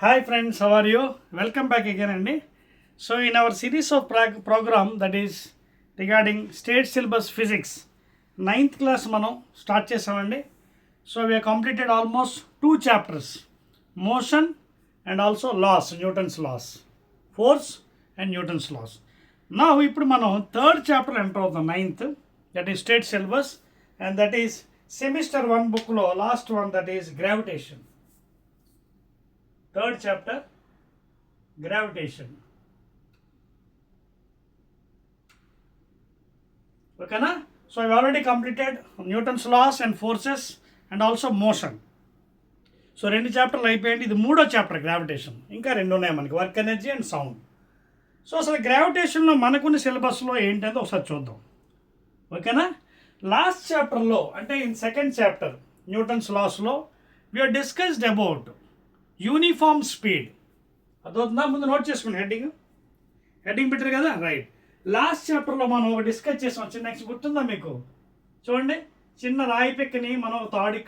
Hi friends, how are you? Welcome back again, Andy. So in our series of program that is regarding state syllabus physics, 9th class మనం start చేసామండి. So we have completed almost 2 chapters, motion and also laws, Newton's laws, force and Newton's laws. Now ఇప్పుడు మనం 3rd chapter enter అవుతాం, 9th, that is state syllabus, and that is semester 1 book లో last one, that is gravitation. 3rd chapter, gravitation. Okay na? So I've already completed Newton's laws and forces and also motion. So 2 చాప్టర్లు అయిపోయింది. ఇది 3వ chapter gravitation. ఇంకా 2 ఉన్నాయి మనకి, work energy and sound. So అసలు గ్రావిటేషన్లో మనకున్న సిలబస్లో ఏంటంటే ఒకసారి చూద్దాం. ఓకేనా? లాస్ట్ చాప్టర్లో అంటే ఇన్ 2nd చాప్టర్ న్యూటన్స్ లాస్లో we are discussed about uniform speed. అదవుతుందా? ముందు నోట్ చేసుకోండి, హెడ్డింగ్ పెట్టారు కదా, రైట్. లాస్ట్ చాప్టర్లో మనం ఒక డిస్కస్ చేసాం. చిన్న నెక్స్ట్ గుర్తుందా మీకు? చూడండి, చిన్న రాయి పెక్కని మనం ఒక తాడికి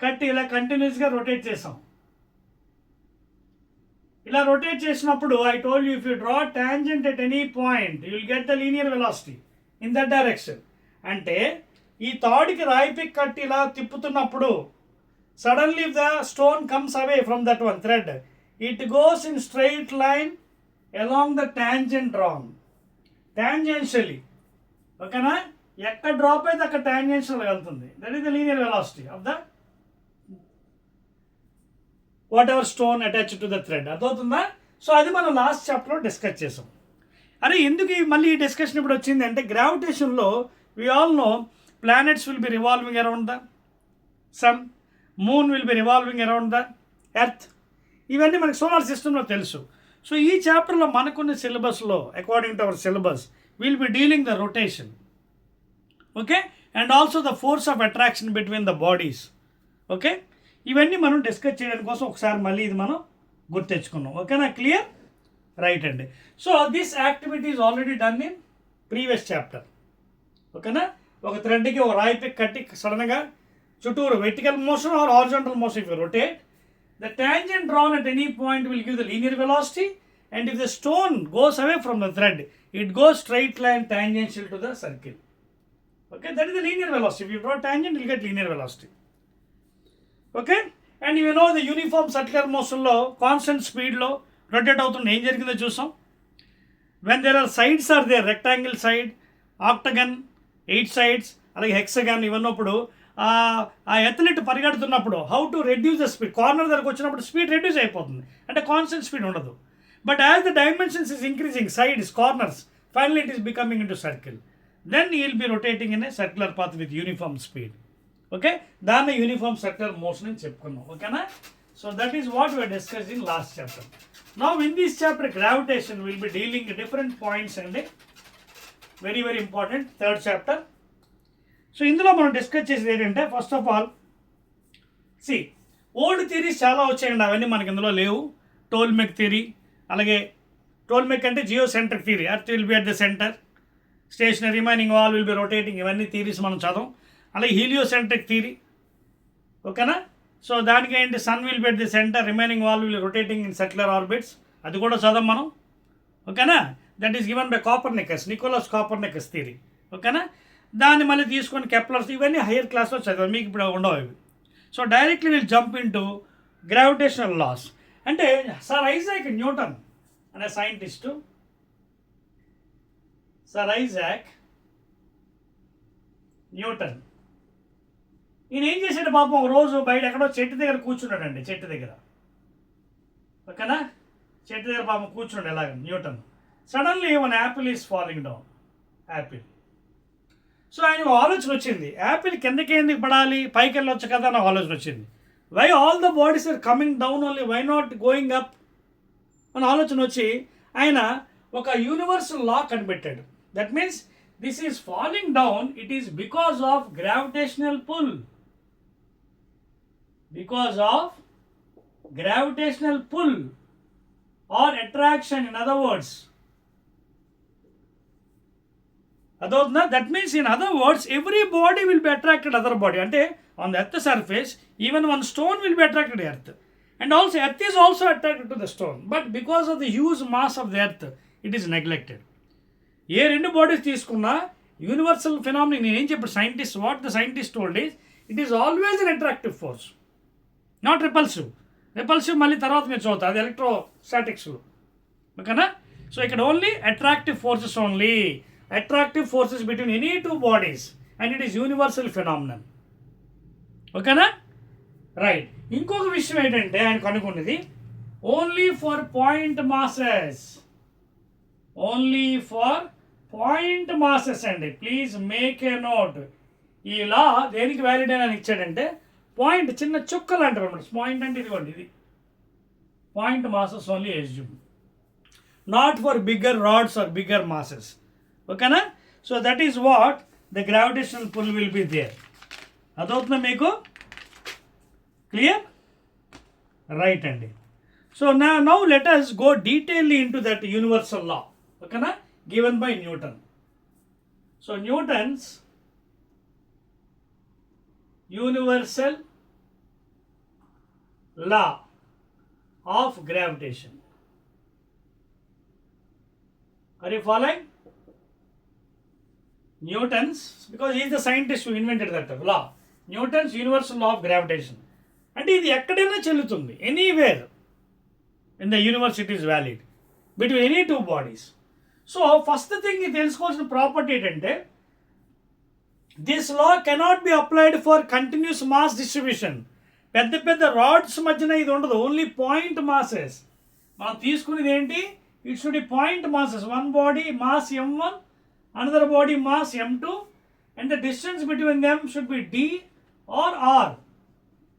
కట్టి ఇలా కంటిన్యూస్గా రొటేట్ చేసాం. ఇలా రొటేట్ చేసినప్పుడు I told you, if you draw tangent at any point you will get the linear velocity in that direction. అంటే ఈ తాడికి రాయి పెక్ కట్టి ఇలా తిప్పుతున్నప్పుడు suddenly if the stone comes away from that one thread, it goes in straight line along the tangent drawn tangentially. ఓకేనా? ఎక్కడ drop అయితే అక్కడ tangential వెళ్తుంది. That is the linear velocity of the what ever stone attached to the thread. అర్థమవుతుందా? So అది మనం last చాప్టర్లో discuss చేసాం. అరే ఎందుకు మళ్ళీ ఈ డిస్కషన్ ఇప్పుడు వచ్చింది అంటే, గ్రావిటేషన్లో we all know planets will be revolving around the sun, moon will be revolving around the earth. ఇవన్నీ మనకి సోలార్ సిస్టంలో తెలుసు. సో ఈ చాప్టర్లో మనకున్న సిలబస్లో according to our syllabus will be dealing the rotation, okay, and also the force of attraction between the bodies. Okay, ఇవన్నీ మనం డిస్కస్ చేయడానికి కోసం ఒకసారి మళ్ళీ ఇది మనం గుర్తెచ్చుకున్నాం. ఓకేనా? క్లియర్? రైట్ అండి. So this activity is already done in previous chapter. ఓకేనా? ఒక థ్రెడ్కి ఒక రాయి పెక్ కట్టి సడన్గా చుట్టూరు vertical motion or horizontal motion, if you rotate, the tangent drawn at any point will give the linear velocity, and if the stone goes away from the thread, it goes straight line tangential to the circle. Okay, that is the linear velocity. If you draw tangent, you will get linear velocity. Okay, and you know the uniform circular motion లో constant speed లో rotate అవుతుంది. ఏం జరిగిందో చూసాం. when there are sides are there, rectangle side, octagon, 8 sides, అలాగే hexagon ఇవన్నప్పుడు ఆ athlete పరిగెడుతున్నప్పుడు how to reduce the speed, corner దగ్గరకు వచ్చినప్పుడు స్పీడ్ రెడ్యూస్ అయిపోతుంది, అంటే కాన్స్టెంట్ స్పీడ్ ఉండదు. But as the dimensions is increasing, sides, corners, finally it is becoming in to circle, then you will be rotating in a circular path with uniform speed. Okay, దాన్ని uniform circular motion అని చెప్పుకున్నాం. ఓకేనా? So that is what we're discussing last chapter. Now in this chapter gravitation will be dealing different points అండి, very very important 3rd chapter. So ఇందులో మనం discuss చేసేది ఏంటంటే, first of all old theories చాలా వచ్చాయండి, అవన్నీ మనకి ఇందులో లేవు. టోల్మెక్ థియరీ, అలాగే టోల్మెక్ అంటే geocentric theory, earth will be at the centre, stationary remaining all will be rotating, ఇవన్నీ థియరీస్ మనం చదవం. అలాగే హీలియోసెంట్రిక్ థియరీ, ఓకేనా? సో దానికి ఏంటి, sun will be at the centre, remaining all will rotating in circular orbits, అది కూడా చదవం మనం. ఓకేనా? That is given by Copernicus, Nicolaus Copernicus theory. ఓకేనా? దాన్ని మళ్ళీ తీసుకొని కెప్లర్స్, ఇవన్నీ హైయర్ క్లాస్లో చదివాం, మీకు ఇప్పుడు ఉండవు ఇవి. So directly will jump into gravitational laws. అంటే సర్ ఐజాక్ న్యూటన్ అనే సైంటిస్టు, సర్ ఐజాక్ న్యూటన్, ఈయన ఏం చేశాడు పాపం, ఒక రోజు బయట ఎక్కడో చెట్టు దగ్గర కూర్చున్నాడండి, చెట్టు దగ్గర. ఓకేనా? చెట్టు దగ్గర పాపం కూర్చున్నాడు ఎలాగ Newton. Suddenly one Apple is falling down, Apple. So ఆయనకు ఆలోచన వచ్చింది, యాపిల్ కిందకి ఎందుకు పడాలి, పైకి వెళ్ళొచ్చు కదా అని ఆలోచన వచ్చింది. Why all the bodies are coming down only, why not going up అని ఆలోచన వచ్చి ఆయన ఒక యూనివర్సల్ లా కనిపెట్టాడు. That means this is falling down, it is because of gravitational pull, because of gravitational pull or attraction, in other words. అదవుతుందా? That means in other words every body will be attracted other body. అంటే on the earth surface even one stone will be attracted earth, and also earth is also attracted to the stone, but because of the huge mass of the earth it is neglected. A రెండు బాడీస్ తీసుకున్నా universal phenomena నేను ఏం చెప్పాడు scientist, what the scientist told is it is always an attractive force, not repulsive. Repulsive మళ్ళీ తర్వాత మీరు చదువుతారు, అది ఎలక్ట్రోస్టాటిక్స్లో, ఓకేనా. సో ఇక్కడ only attractive forces, only attractive forces between any two bodies and it is universal phenomenon, ఓకేనా. Right. ఇంకొక విషయం ఏంటంటే ఆయన కనుక్కున్నది only for point masses, only for point masses అండి. Please make a note. ఈ లా దేనికి వ్యాలిడ్ అని ఇచ్చాడంటే పాయింట్ చిన్న చుక్కలు అంటారు అనమాట. పాయింట్ అంటే ఇదిగోండి, ఇది point masses only assume, not for bigger rods or bigger masses, ఓకేనా. So that is what the gravitational pull will be there. అదవుతుందా మీకు? క్లియర్? రైట్ అండి. So now let us go detailedly into that universal law, ఓకేనా, given by Newton. So Newton's universal law of gravitation. Are you following? Newton's, because he is the scientist who invented that law. Newton's universal law of gravitation. అంటే ఇది ఎక్కడైనా చెల్లుతుంది, anywhere in the universe it is valid between any two bodies. So first thing ఇది తెలుసుకోవాల్సిన property ఏంటంటే this law cannot be applied for continuous mass distribution. పెద్ద పెద్ద rods మధ్యన ఇది ఉండదు, ఓన్లీ పాయింట్ మాసెస్. మనం తీసుకునేది ఏంటి? It should be point masses. One body mass m1, another body mass m2, and the distance between them should be d or r.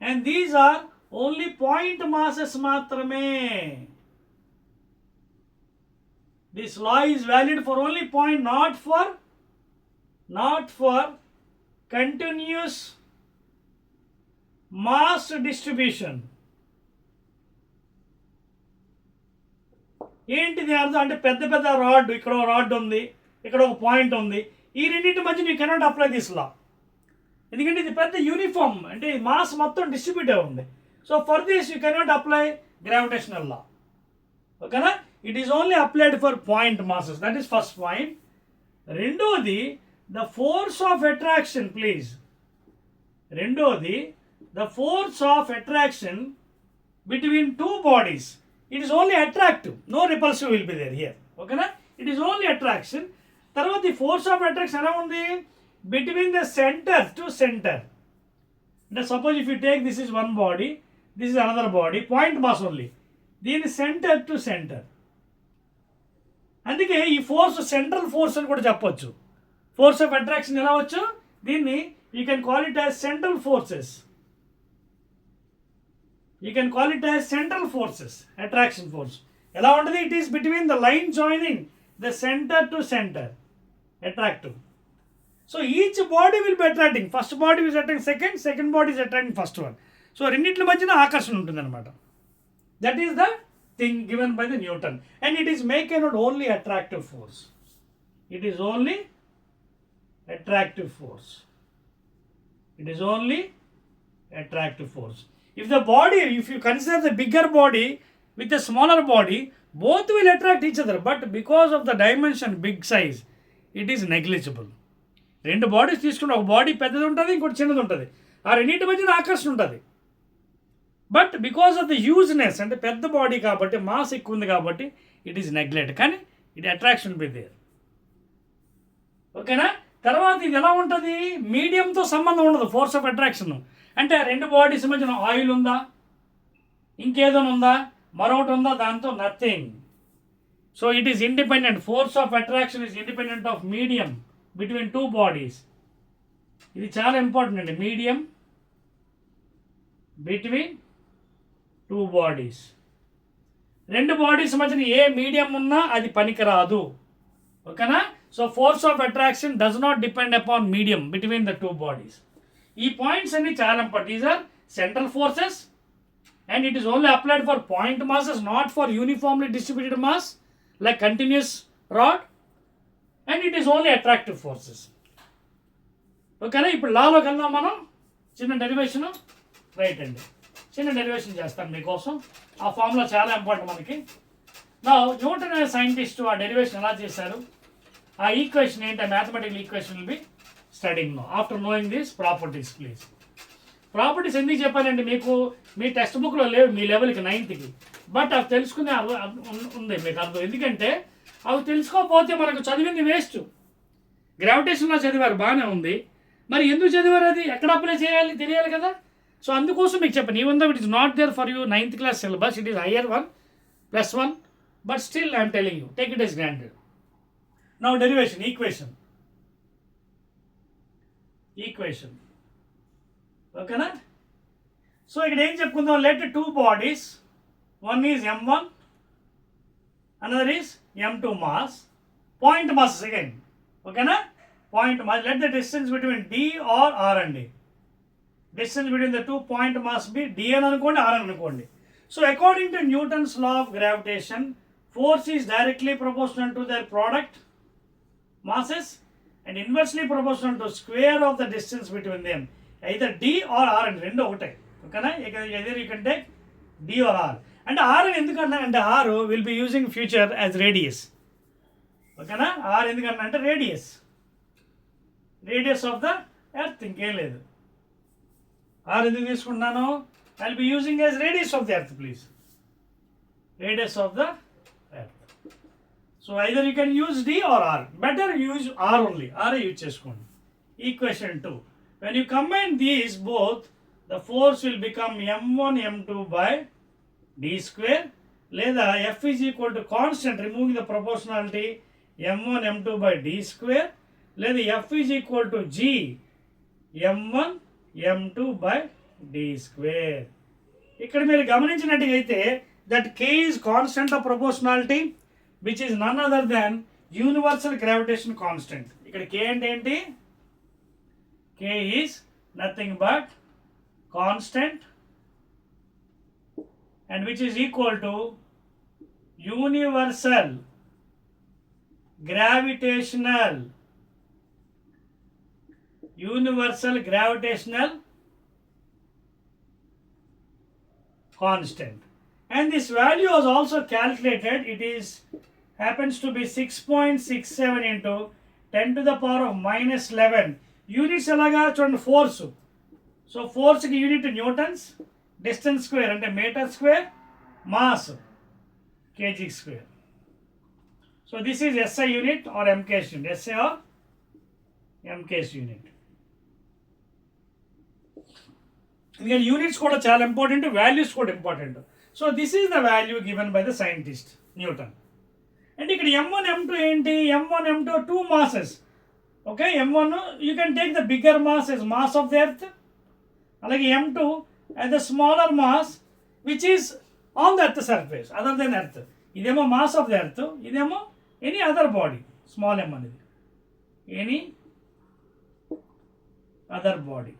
And these are only point masses మాత్రమే. This law is valid for only point, not for continuous mass distribution. ఏంటిది అర్థం అంటే పెద్ద పెద్ద rod, ఇక్కడ ఒక rod ఉంది, ఇక్కడ ఒక పాయింట్ ఉంది, ఈ రెండింటి మధ్య you cannot apply this law. ఎందుకంటే ఇది పెద్ద యూనిఫామ్, అంటే మాస్ మొత్తం డిస్ట్రిబ్యూట్ అయి ఉంది. So for this you cannot apply gravitational law, ఓకేనా. It is only applied for point masses. That is first point. రెండోది the force of attraction, please. రెండోది the force of attraction between two bodies, it is only attractive, no repulsive will be there here, ఓకేనా. It is only attraction. తర్వాత ఈ force of attraction ఎలా ఉంది? Between the center to center. Now suppose if you take this is one body, this is another body, point mass only. Then center to center. అందుకే ఈ force central force అని కూడా చెప్పొచ్చు. Force of attraction ఎలా వచ్చు? దీన్ని you can call it as central forces. You can call it as central forces. Attraction force ఎలా ఉంటుంది? It is between the line joining the centre to centre, attractive. So each body will be attracting. First body is attracting second, second body is attracting first one. So రెండిట్ల మధ్యన ఆకర్షణ ఉంటుంది అనమాట. That is the thing given by the Newton. And it is make a not only attractive force. It is only attractive force. It is only attractive force. If the body, if you consider the bigger body with the smaller body, both will attract each other. But because of the dimension, big size, it is negligible. రెండు bodies తీసుకుంటే ఒక body పెద్దది ఉంటుంది, ఇంకోటి చిన్నది ఉంటుంది. ఆ రెండింటి మధ్యన ఆకర్షణ ఉంటుంది. బట్ బికాస్ ఆఫ్ ద హ్యూజ్నెస్, అంటే పెద్ద బాడీ కాబట్టి, మాస్ ఎక్కువ ఉంది కాబట్టి ఇట్ ఈస్ నెగ్లెక్ట్. కానీ ఇది అట్రాక్షన్ బి దేర్, ఓకేనా. తర్వాత ఇది ఎలా ఉంటుంది? మీడియంతో సంబంధం ఉండదు ఫోర్స్ ఆఫ్ అట్రాక్షన్. అంటే రెండు బాడీస్ మధ్యన ఆయిల్ ఉందా, ఇంకేదైనా ఉందా, మరొకటి ఉందా, దాంతో nothing. So it is independent. Force of attraction is independent of medium between two bodies. ఇది చాలా ఇంపార్టెంట్ అండి. Medium between two bodies. రెండు బాడీస్ మధ్యన ఏ మీడియం ఉన్నా అది పనికిరాదు, ఓకేనా. So force of attraction does not depend upon medium between the two bodies. ఈ పాయింట్స్ అన్ని చాలా important. These or central forces and it is only applied for point masses, not for uniformly distributed mass like continuous rod. And it is only attractive forces, ఓకేనా. ఇప్పుడు లాలోకి వెళ్దాం మనం. చిన్న డెరివేషను, right అండి. చిన్న డెరివేషన్ చేస్తాను మీకోసం. ఆ ఫార్ములా చాలా ఇంపార్టెంట్ మనకి. నా న్యూటన్ అనే సైంటిస్ట్ ఆ డెరివేషన్ ఎలా చేశారు, ఆ ఈక్వేషన్ ఏంటి, ఆ mathematical equation will be studying no after knowing this properties please. Properties ఎందుకు చెప్పానండి మీకు, మీ టెక్స్ట్ బుక్లో లేవు మీ లెవెల్కి 9th, బట్ అవి తెలుసుకునే ఉంది మీకు అర్థం. ఎందుకంటే అవి తెలుసుకోకపోతే మనకు చదివింది వేస్ట్. గ్రావిటేషన్లో చదివారు బాగానే ఉంది, మరి ఎందుకు చదివారు, అది ఎక్కడ అప్లై చేయాలి తెలియాలి కదా. సో అందుకోసం మీకు చెప్పాను, even though it is not there for you 9th class syllabus, it is higher 1 + 1, but still I'm telling you, take it as granted. Now derivation, equation ఓకేనా. సో ఇక్కడ ఏం చెప్పుకుందాం, let 2 bodies, one is m1, another is m2 mass, point mass again, ఓకేనా, point mass. Let the distance between d or r అండి, distance between the 2 point mass be d అని అనుకోండి, r అని అనుకోండి. So according to Newton's law of gravitation, force is directly proportional to their product masses and inversely proportional to square of the distance between them. Either d or r and రెండు ఒకటే, ఓకేనా. either you can take d or r. అంటే r అని ఎందుకన్నా అంటే r will be using future as radius, ఓకేనా. r ఎందుకన్నా అంటే రేడియస్ ఆఫ్ ద ఎర్త్, ఇంకేం లేదు. r ఎందుకు తీసుకుంటున్నాను, I will be using as radius of the earth please, radius of the earth. So either you can use d or r, better use r only, r use చేసుకోండి. Equation 2, when you combine these both, the force will become m1 m2 by d square, లేదా f is equal to constant removing the proportionality m1 m2 by d square, లేదా f is equal to g m1 m2 by d square. ఇక్కడ మీరు గమనించినట్టయితే that k is constant of proportionality which is none other than universal gravitation constant. ఇక్కడ k అంటే ఏంటి, k is nothing but constant and which is equal to universal gravitational constant. And this value was also calculated, it is happens to be 6.67 into 10 to the power of -11 units. ఎలాగా చూడండి, force. So ఫోర్స్కి unit newtons, distance square అంటే metre square, mass KG square. So this is SI unit or MKS unit, SI or MKS unit. ఎందుకంటే units కూడా చాలా important, values కూడా important. So this is the value given by the scientist Newton. అంటే ఇక్కడ m1 m2 ఏంటి, m1 m2 2 masses. Okay, m1 you can take the bigger mass as mass of the earth, అలాగే m2 as the smaller mass which is on the earth surface other than earth. ఇదేమో mass of the earth, ఇదేమో any other body, small m అనేది any other body.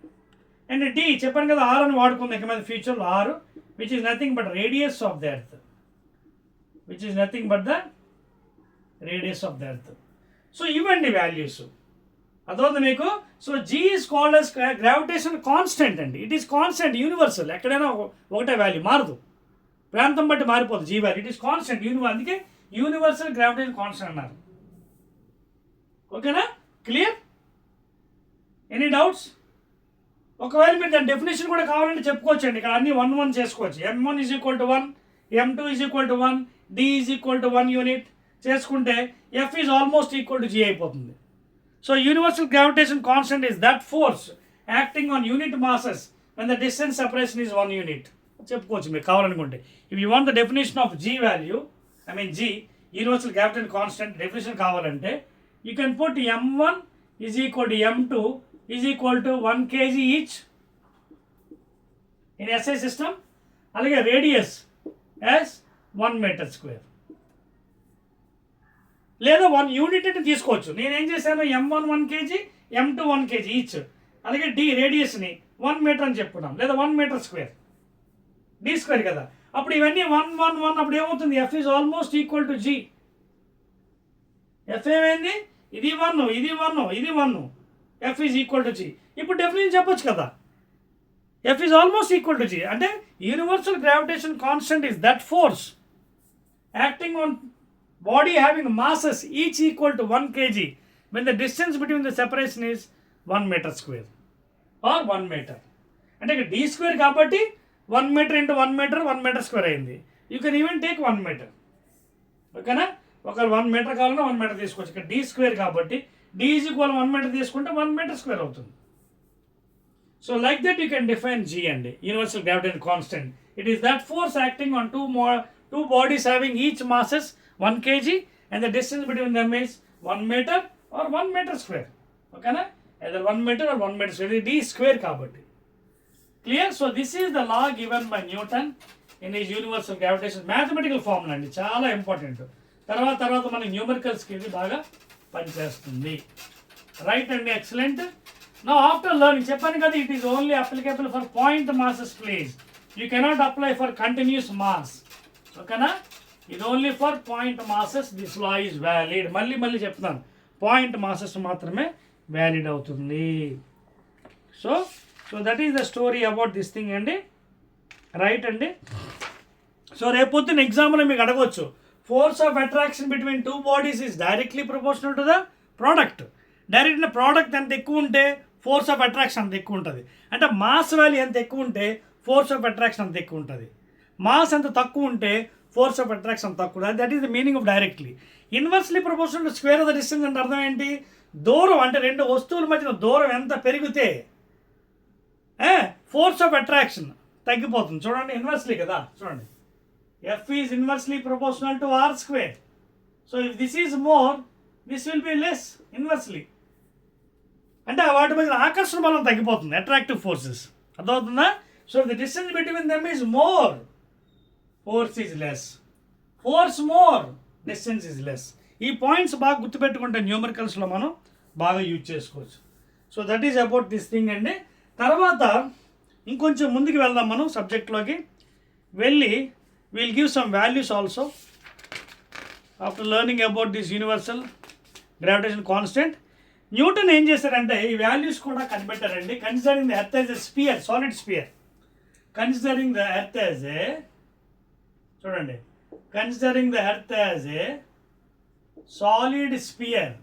And d చెప్పాను కదా, r అని వాడుకుందాం ఇక మీద ఫ్యూచర్లో, r which is nothing but radius of the earth, so ఇవ్వండి వాల్యూస్, అదవుతుంది మీకు. So G is called as gravitation constant అండి, ఇట్ ఈస్ కాన్స్టెంట్, యూనివర్సల్, ఎక్కడైనా ఒకటే వాల్యూ మారదు, ప్రాంతం బట్టి మారిపోదు G value, it is constant అందుకే యూనివర్సల్ గ్రావిటేషన్ కాన్స్టెంట్ అన్నారు. ఓకేనా, క్లియర్? Any doubts? ఒకవేళ మీరు దాని డెఫినేషన్ కూడా కావాలంటే చెప్పుకోవచ్చండి, ఇక్కడ అన్ని 1 1 చేసుకోవచ్చు. m1 is equal to 1, m2 is equal to 1, d is equal to 1 unit చేసుకుంటే f is almost equal to g అయిపోతుంది. So universal gravitation constant is that force acting on unit masses when the distance separation is 1 unit. చెప్పుకోవచ్చు మీరు కావాలనుకుంటే. If you want the definition of g value, I mean g universal gravitation constant definition కావాలంటే you can put m1 is equal to m2 is equal to 1 kg each in SI system, అలాగే radius as 1 metre square, లేదా 1 unit అంటే తీసుకోవచ్చు. నేనేం చేశాను, m1 1 kg, m2 1 kg each, అలాగే d రేడియస్ని 1 metre అని చెప్పుకున్నాం, లేదా 1 మీటర్ స్క్వేర్, d స్క్వేర్ కదా. అప్పుడు ఇవన్నీ 1 1 1 అప్పుడు ఏమవుతుంది, f is almost equal to g. f ఏమైంది, ఇది 1 ఇది 1 ఇది 1, f is equal to g. ఇప్పుడు డెఫినేషన్ చెప్పొచ్చు కదా, F is almost equal to G. అంటే universal gravitation constant is that force acting on body having masses each equal to 1 kg when the distance between the separation is 1 meter square or 1 meter. అంటే ఇక్కడ d square కాబట్టి 1 meter into 1 meter 1 meter square అయింది. You can even take 1 meter. ఓకేనా, ఒక 1 meter కావాలన్నా 1 meter తీసుకోవచ్చు. ఇక్కడ d square కాబట్టి d is equal 1 meter తీసుకుంటే 1 meter square అవుతుంది. So like that you can define G and universal gravitation constant. It is that force acting on two bodies having each masses 1 kg and the distance between them is 1 meter or 1 meter square. Okay na? Either 1 meter or 1 meter square. D square kabatti. Clear? So this is the law given by Newton in his universal gravitation mathematical formula and చాలా important. తర్వాత మన న్యూమరికల్స్కి ఇది బాగా పనిచేస్తుంది. Right అండి, excellent. Now after learning, చెప్పాను కదా, it is only applicable for point masses please. You cannot apply for continuous mass. ఓకేనా, ఇది only for point masses. This law is valid. మళ్ళీ చెప్తున్నాను, పాయింట్ మాసెస్ మాత్రమే వ్యాలిడ్ అవుతుంది. So that is the story about this thing అండి. Right అండి. So రేపొద్దున ఎగ్జామ్లో మీకు అడగవచ్చు, force of attraction between two bodies is directly proportional to the product. డైరెక్ట్గా ప్రోడక్ట్ ఎంత ఎక్కువ ఉంటే ఫోర్స్ ఆఫ్ అట్రాక్షన్ అంత ఎక్కువ ఉంటుంది. అంటే మాస్ వాల్యూ ఎంత ఎక్కువ ఉంటే ఫోర్స్ ఆఫ్ అట్రాక్షన్ అంత ఎక్కువ ఉంటుంది. మాస్ ఎంత తక్కువ ఉంటే ఫోర్స్ ఆఫ్ అట్రాక్షన్ అంత తక్కువ ఉంటుంది. That is the meaning of directly. Inversely proportional to square of the distance అంటే అర్థం ఏంటి? దూరం అంటే రెండు వస్తువుల మధ్యన దూరం ఎంత పెరిగితే ఫోర్స్ ఆఫ్ అట్రాక్షన్ తగ్గిపోతుంది. చూడండి, ఇన్వర్స్లీ కదా. చూడండి, F is inversely proportional to R square. So if this is more, this will be less inversely. అంటే వాటి మధ్య ఆకర్షణ బలం తగ్గిపోతుంది, అట్రాక్టివ్ ఫోర్సెస్. అర్థమవుతుందా? So the distance between them is more, force is less. Force more, distance is less. ఈ points బాగా గుర్తుపెట్టుకుంటే న్యూమరికల్స్లో మనం బాగా యూజ్ చేసుకోవచ్చు. So that is about this thing అండి. తర్వాత ఇంకొంచెం ముందుకు వెళ్దాం మనం సబ్జెక్ట్లోకి వెళ్ళి. Will give some values also after learning about this universal gravitation constant. Newton ఏం చేశారంటే ఈ వాల్యూస్ కూడా కనిపెట్టారండి. Considering the earth as a sphere, solid sphere. Considering the earth as a, చూడండి, considering the earth as a solid sphere,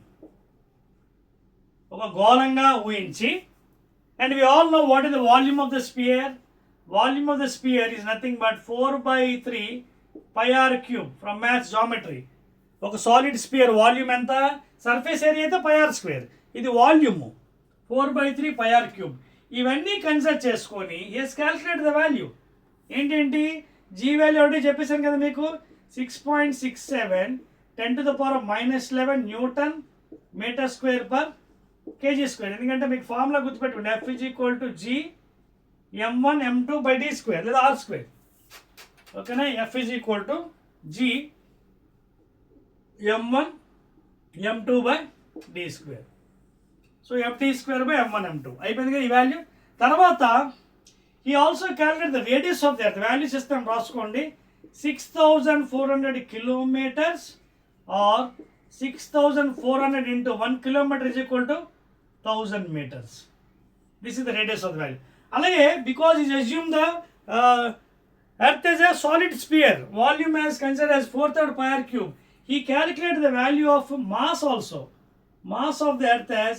ఒక గోళంగా ఊహించి. And we all know what is the volume of the sphere. Volume of the sphere is nothing but 4/3 πr³ from maths geometry. ఒక solid sphere volume ఎంత? Surface area అయితే πr², ఇది volume 4/3 πr³. ఇవన్నీ consider చేసుకొని as calculate the value. ఏంటేంటి? G value ఒకటి చెప్పేశాను కదా మీకు, 6.67 10⁻⁻11 newton metre square per KG square. ఎందుకంటే మీకు ఫార్ములా గుర్తుపెట్టుకోండి, F is equal to G m1 m2/d² లేదా r². ఓకేనా, F is equal to G m1 m2/d². So fd²/m1 m2 అయిపోయింది కదా ఈ వాల్యూ. తర్వాత ఈ also calculate the radius of the earth. Values ఇస్తాం, రాసుకోండి. 6400 kilometres are 6400 into 1 kilometer is equal to 1000 meters. This is the radius of the value. అలాగే because is assume the earth is a solid sphere, volume as considered as 4/3 πr³. He calculated the value of mass also. Mass of the earth as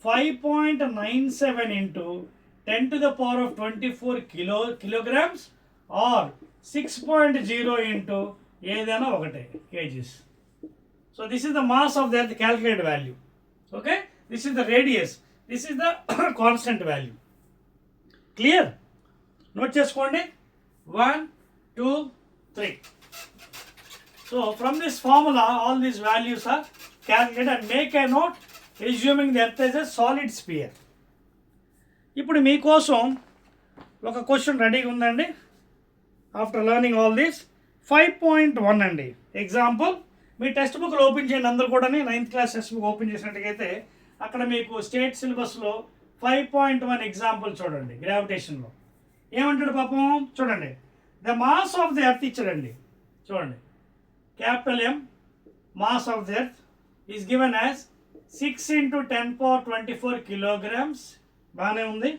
5.97 into 10⁻24 kilograms or 6.0 into ఏదైనా ఒకటే kgs. So this is the mass of the earth calculated value. Okay, this is the radius, this is the constant value. Clear? Note చేసుకోండి. 1 2 3. So from this formula all these values are calculated and make a note assuming the earth is a solid sphere. ఇప్పుడు మీకోసం ఒక question రెడీగా ఉందండి. After learning all this 5.1 అండి. Example, మీ text బుక్లో open చేయండి అందరూ కూడా. 9th class text book open చేసినట్టుగైతే అక్కడ మీకు స్టేట్ సిలబస్లో 5.1 ఎగ్జాంపుల్ చూడండి. గ్రావిటేషన్లో ఏమంటాడు పాపం, చూడండి. The mass of the earth ఇచ్చాడండి. చూడండి, capital M, mass of the earth is given as 6 × 10⁻24 kilograms. బాగానే ఉంది.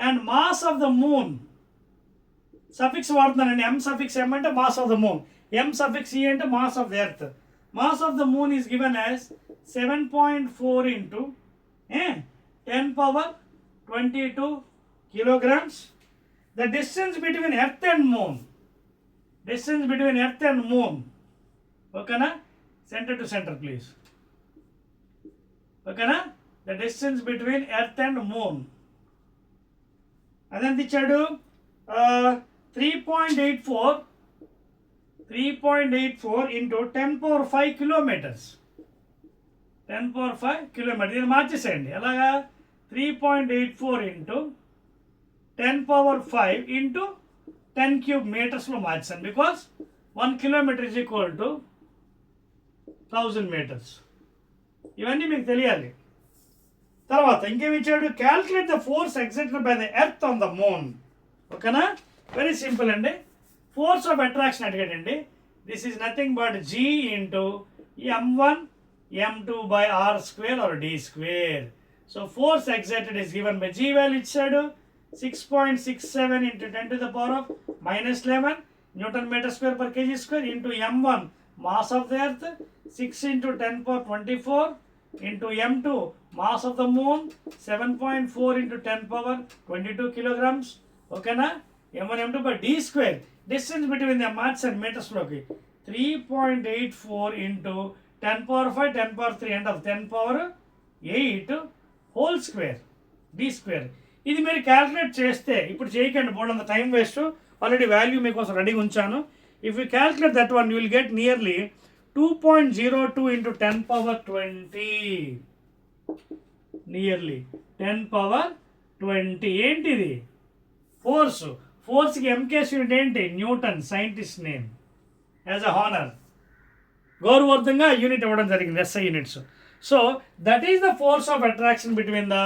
And mass of the moon, suffix వాడుతున్నానండి, ఎం సఫిక్స్ ఎం అంటే mass of the moon, M suffix E అంటే mass of the earth. Mass of the moon is given as 7.4 into 10^22 kilograms. The distance between earth and moon, ఓకేనా, center to center please, ఓకేనా, the distance between earth and moon అదెంత ఇచ్చాడు, 3.84 into 10^5 kilometers, 10^5 kilometers. దీన్ని మార్చేసేయండి ఎలాగా, 3.84 into 10^5 into 10 cube మీటర్స్లో మార్చాను, because 1 kilometer is equal to 1000 meters. ఇవన్నీ మీకు తెలియాలి. తర్వాత ఇంకేమి ఇచ్చాడు, calculate the force exerted by the earth on the moon. ఓకేనా, వెరీ సింపుల్ అండి. ఫోర్స్ ఆఫ్ అట్రాక్షన్ అడిగాడండి. This is nothing but G into m1 m2 by r square or d square. So force exerted is given by G value ఇచ్చాడు 6.67 into 10 to the power of -11 Newton meter square per kg square into m1 mass of the earth 6 into 10^24 into m2 mass of the moon 7.4 into 10^22 kilograms. ఓకేనా, m1 m2 by d square, distance between the marks and meters లోకి 3.84 into 10^5 10^3 and of 10^8 whole square d square. ఇది మీరు calculate చేస్తే, ఇప్పుడు చేయకండి, board అంత time waste, already value మీకోసం రెడీగా ఉంచాను. If you calculate that one you will get nearly 2.02 into 10^20, nearly 10^20. ఏంటిది, ఫోర్స్కి ఎంకేస్ యూనిట్ ఏంటి, Newton, scientist name as a honour, గౌరవర్థంగా యూనిట్ ఇవ్వడం జరిగింది, SI units. So that is the force of attraction between the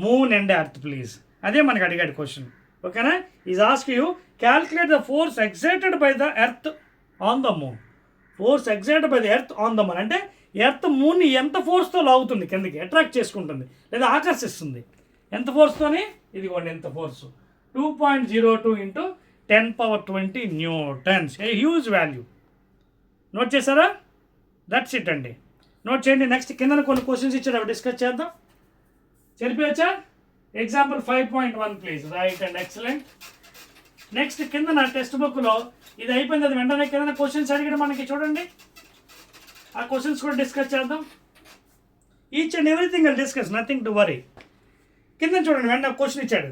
moon and earth please. అదే మనకి అడిగాడు question. ఓకేనా, is ask you calculate the force exerted by the earth on the moon. Force exerted by the earth on the moon అంటే earth మూన్ని ఎంత ఫోర్స్తో లాగుతుంది కిందకి, attract చేసుకుంటుంది లేదా ఆకర్షిస్తుంది, ఎంత ఫోర్స్తోని, ఇదిగోండి ఎంత force, 2.02 into 10^20 newtons, a huge value. Note చేశారా, దట్స్ ఇట్ అండి, నోట్ చేయండి. నెక్స్ట్ కింద కొన్ని క్వశ్చన్స్ ఇచ్చారు, అవి డిస్కస్ చేద్దాం. సరిపోయచ్చా, example 5.1 please, right and excellent. Next కింద నా టెక్స్ట్ బుక్లో ఇది అయిపోయింది, అది వెంటనే కింద క్వశ్చన్స్ అడిగాడు మనకి, చూడండి ఆ క్వశ్చన్స్ కూడా డిస్కస్ చేద్దాం. Each and everything will discuss, nothing to worry. కింద చూడండి, వెంటనే క్వశ్చన్ ఇచ్చాడు,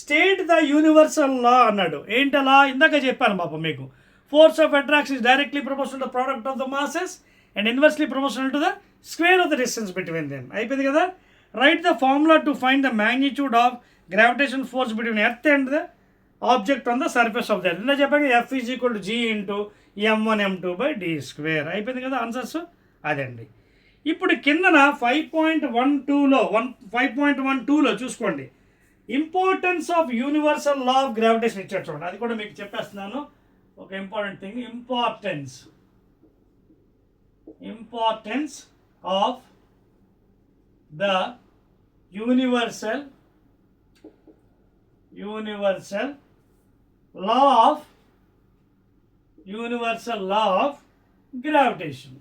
స్టేట్ ద యూనివర్సల్ లా అన్నాడు. ఏంటలా, ఇందాక చెప్పాను పాప మీకు, force of attraction is directly proportional to the product of the masses and inversely proportional to the square of the distance between them. అయిపోయింది కదా. Right the formula to find the magnitude of gravitation force between earth and the object on the surface of the earth. ఇందా చెప్పాక F is equal to G into m1 m2 by d square. అయిపోయింది కదా answers, అదండి. ఇప్పుడు కిందన 5.12లో చూసుకోండి, importance of universal law of gravitation ఇచ్చాడు చూడండి, అది కూడా మీకు చెప్పేస్తున్నాను. ఒక important thing, importance of the universal law of gravitation.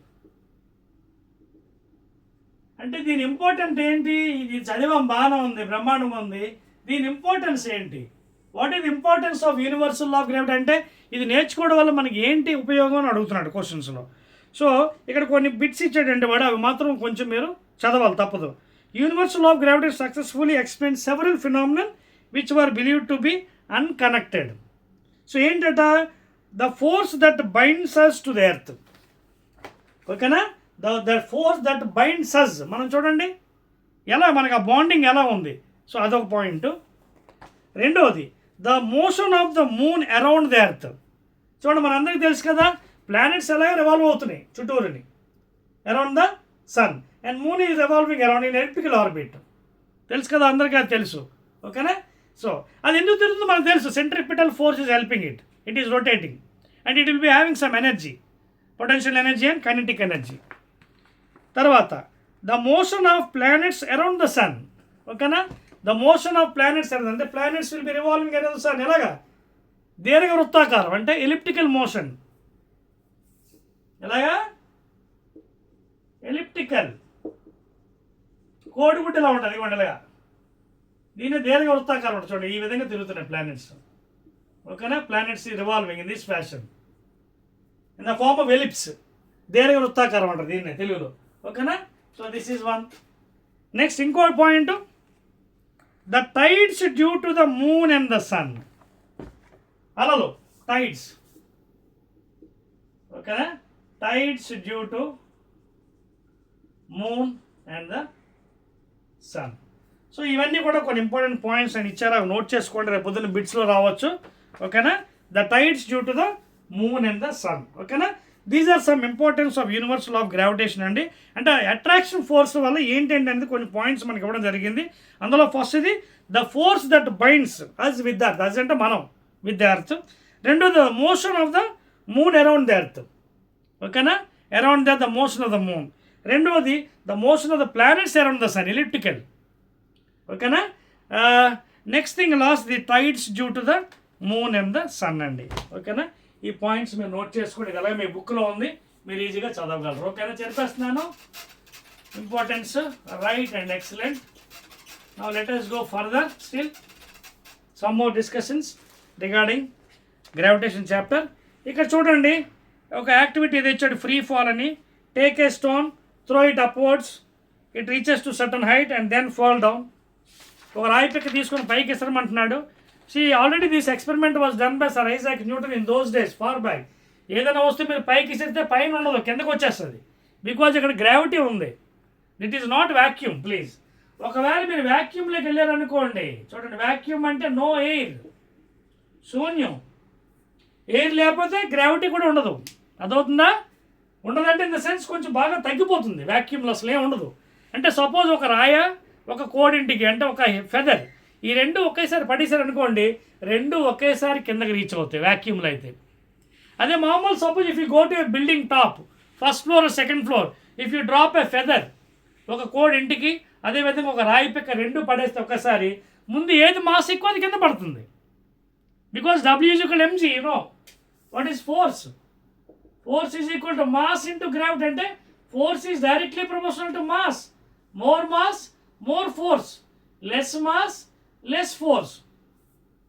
అంటే దీని ఇంపార్టెంట్ ఏంటి, ఇది చదివాం బాగానే ఉంది, బ్రహ్మాండంగా ఉంది, దీని ఇంపార్టెన్స్ ఏంటి, what is importance of universal law of gravity అంటే ఇది నేర్చుకోవడం వల్ల మనకి ఏంటి ఉపయోగం అని అడుగుతున్నాడు క్వశ్చన్స్లో. సో ఇక్కడ కొన్ని బిట్స్ ఇచ్చాడంటే వాడు, అవి మాత్రం కొంచెం మీరు చదవాలి, తప్పదు. Universal law of gravity successfully explain several phenomenal which were believed to be unconnected. So ఏంటట, the force that binds us to the earth. ఓకేనా, the force that binds us, మనం చూడండి ఎలా మనకు ఆ బాండింగ్ ఎలా ఉంది. సో అదొక పాయింట్. రెండవది, the motion of the moon around the earth. చూడండి మనందరికీ తెలుసు కదా, ప్లానెట్స్ ఎలా రివాల్వ్ అవుతున్నాయి చుట్టూరుని around the sun, and moon is revolving around in elliptical orbit. తెలుసు కదా అందరికీ, అది తెలుసు. ఓకేనా, సో అది ఎందుకు తిరుగుతుందో మనకు తెలుసు, centripetal force is helping it, it is rotating and it will be having some energy, potential energy and kinetic energy. తర్వాత the motion of planets around the sun. ఓకేనా, ద మోషన్ ఆఫ్ ప్లానెట్స్ అంటే planets will be revolving around the sun. ఎలాగా? దీర్ఘ వృత్తాకారం అంటే elliptical motion. ఎలాగా? Elliptical. కోడిగుడ్డు ఇలా ఉంటుంది ఇవ్వండి, ఇలాగా. దీన్ని దీర్ఘ వృత్తాకారం ఉంటుంది చూడండి, ఈ విధంగా తిరుగుతున్నాయి ప్లానెట్స్. ఓకేనా? Planets revolving in this fashion in the form of ellipse. దీర్ఘ వృత్తాకారం అంటారు దీన్ని తెలుగులో. ఓకేనా? So this is one. Next ఇంకో point, the tides due to the moon and the sun. అలలు, టైడ్స్. ఓకేనా? Tides due to moon and the sun. So ఇవన్నీ కూడా కొన్ని ఇంపార్టెంట్ పాయింట్స్ అని ఇచ్చారు, అవి నోట్ చేసుకోండి, రేపు పొద్దున్న బిట్స్లో రావచ్చు. ఓకేనా? The tides due to the moon and the sun. ఓకేనా? These are some importance of universal of gravitation అండి. అంటే అట్రాక్షన్ ఫోర్స్ వల్ల ఏంటంటే అనేది కొన్ని పాయింట్స్ మనకి ఇవ్వడం జరిగింది. అందులో ఫస్ట్ ఇది the force that binds us with the earth, us అంటే మనం విత్ ద ఎర్త్. రెండోది the motion of the moon around the earth. ఓకేనా? Around the motion of the moon. రెండవది the motion of the planets around the sun, elliptical. ఓకేనా? Next thing last the tides due to the moon and the sun అండి. ఓకేనా? ఈ points మీరు note చేసుకోండి, అలాగే మీ బుక్లో ఉంది, మీరు ఈజీగా చదవగలరు. ఓకేనా? చెప్పేస్తున్నాను importance. Right and excellent. Now let us go further still some more discussions regarding gravitation chapter. ఇక్కడ చూడండి, ఒక యాక్టివిటీ ఏది ఇచ్చాడు, ఫ్రీ ఫాల్ అని. Take a stone, throw it upwards, it reaches to certain height and then fall down. ఒక రాయి పిక్క తీసుకొని పైకి ఇస్తామంటున్నాడు. Already this experiment was done by sir Isaac Newton in those days far back. ఏదైనా వస్తే మీరు పైకి ఇస్తే పైన ఉండదు, కిందకు వచ్చేస్తుంది. బికాజ్ ఇక్కడ గ్రావిటీ ఉంది. It is not vacuum please. ఒకవేళ మీరు వ్యాక్యూమ్లోకి వెళ్ళారనుకోండి, చూడండి, వ్యాక్యూమ్ అంటే నో ఎయిర్, శూన్యం. ఎయిర్ లేకపోతే గ్రావిటీ కూడా ఉండదు. అదవుతుందా? ఉండదంటే ఇన్ ద సెన్స్ కొంచెం బాగా తగ్గిపోతుంది. వ్యాక్యూమ్లో అసలు ఏం ఉండదు. అంటే సపోజ్ ఒక రాయ, ఒక కోడింటికి అంటే ఒక ఫెదర్, ఈ రెండు ఒకేసారి పడేసారు అనుకోండి, రెండు ఒకేసారి కిందకి రీచ్ అవుతాయి వ్యాక్యూమ్లో అయితే. అదే మామూలు suppose if you go to a building top, first floor second floor, if you drop a feather, ఒక కోడ్ ఇంటికి, అదేవిధంగా ఒక రాయి పిక్క, రెండు పడేస్తే ఒక్కసారి, ముందు ఏది మాస్ ఎక్కువ అది కింద పడుతుంది. Because W is equal to mg, you know what is force. Force is equal to mass into gravity. అంటే force is directly proportional to mass. More mass, more force. Less mass, less force.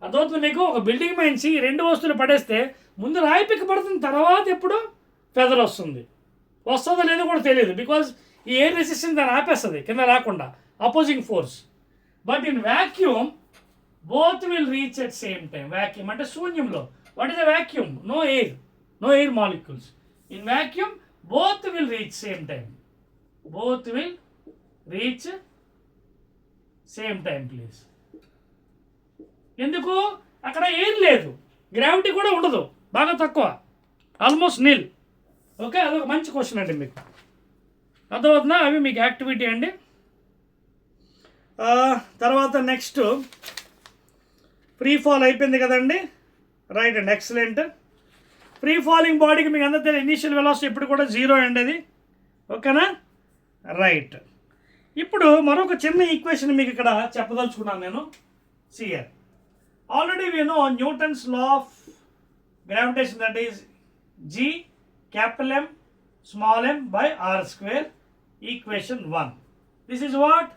అదవుతుంది మీకు. ఒక building మంచి రెండు వస్తువులు పడేస్తే ముందు రాయి పిక్క పడుతుంది, తర్వాత ఎప్పుడు ఫెదర్ వస్తుంది. వస్తుందో లేదో కూడా తెలియదు, బికాజ్ ఈ ఎయిర్ రెసిస్టెన్స్ దాన్ని ఆపేస్తుంది కింద రాకుండా, opposing force. But in vacuum both will reach at same time. Vacuum అంటే శూన్యంలో. What is a vacuum? No air, no air molecules. In vacuum both will reach same time. Both will reach same time please. ఎందుకు? అక్కడ air లేదు, gravity కూడా ఉండదు, బాగా తక్కువ, almost నిల్. Okay, అదొక మంచి క్వశ్చన్ అండి మీకు. అర్థమవుతుందా? అవి మీకు యాక్టివిటీ అండి. తర్వాత నెక్స్ట్ ఫ్రీ ఫాల్ అయిపోయింది కదండి. Right and excellent. Free falling బాడీకి మీకు అందరూ తెలియదు, ఇనీషియల్ వెలాసిటీ ఇప్పుడు కూడా 0 అండి అది. ఓకేనా? రైట్. ఇప్పుడు మరొక చిన్న ఈక్వేషన్ మీకు ఇక్కడ చెప్పదలుచుకున్నాను నేను. సియర్ already we know Newton's law of gravitation, that is G capital M small m by r square, equation 1. This is what?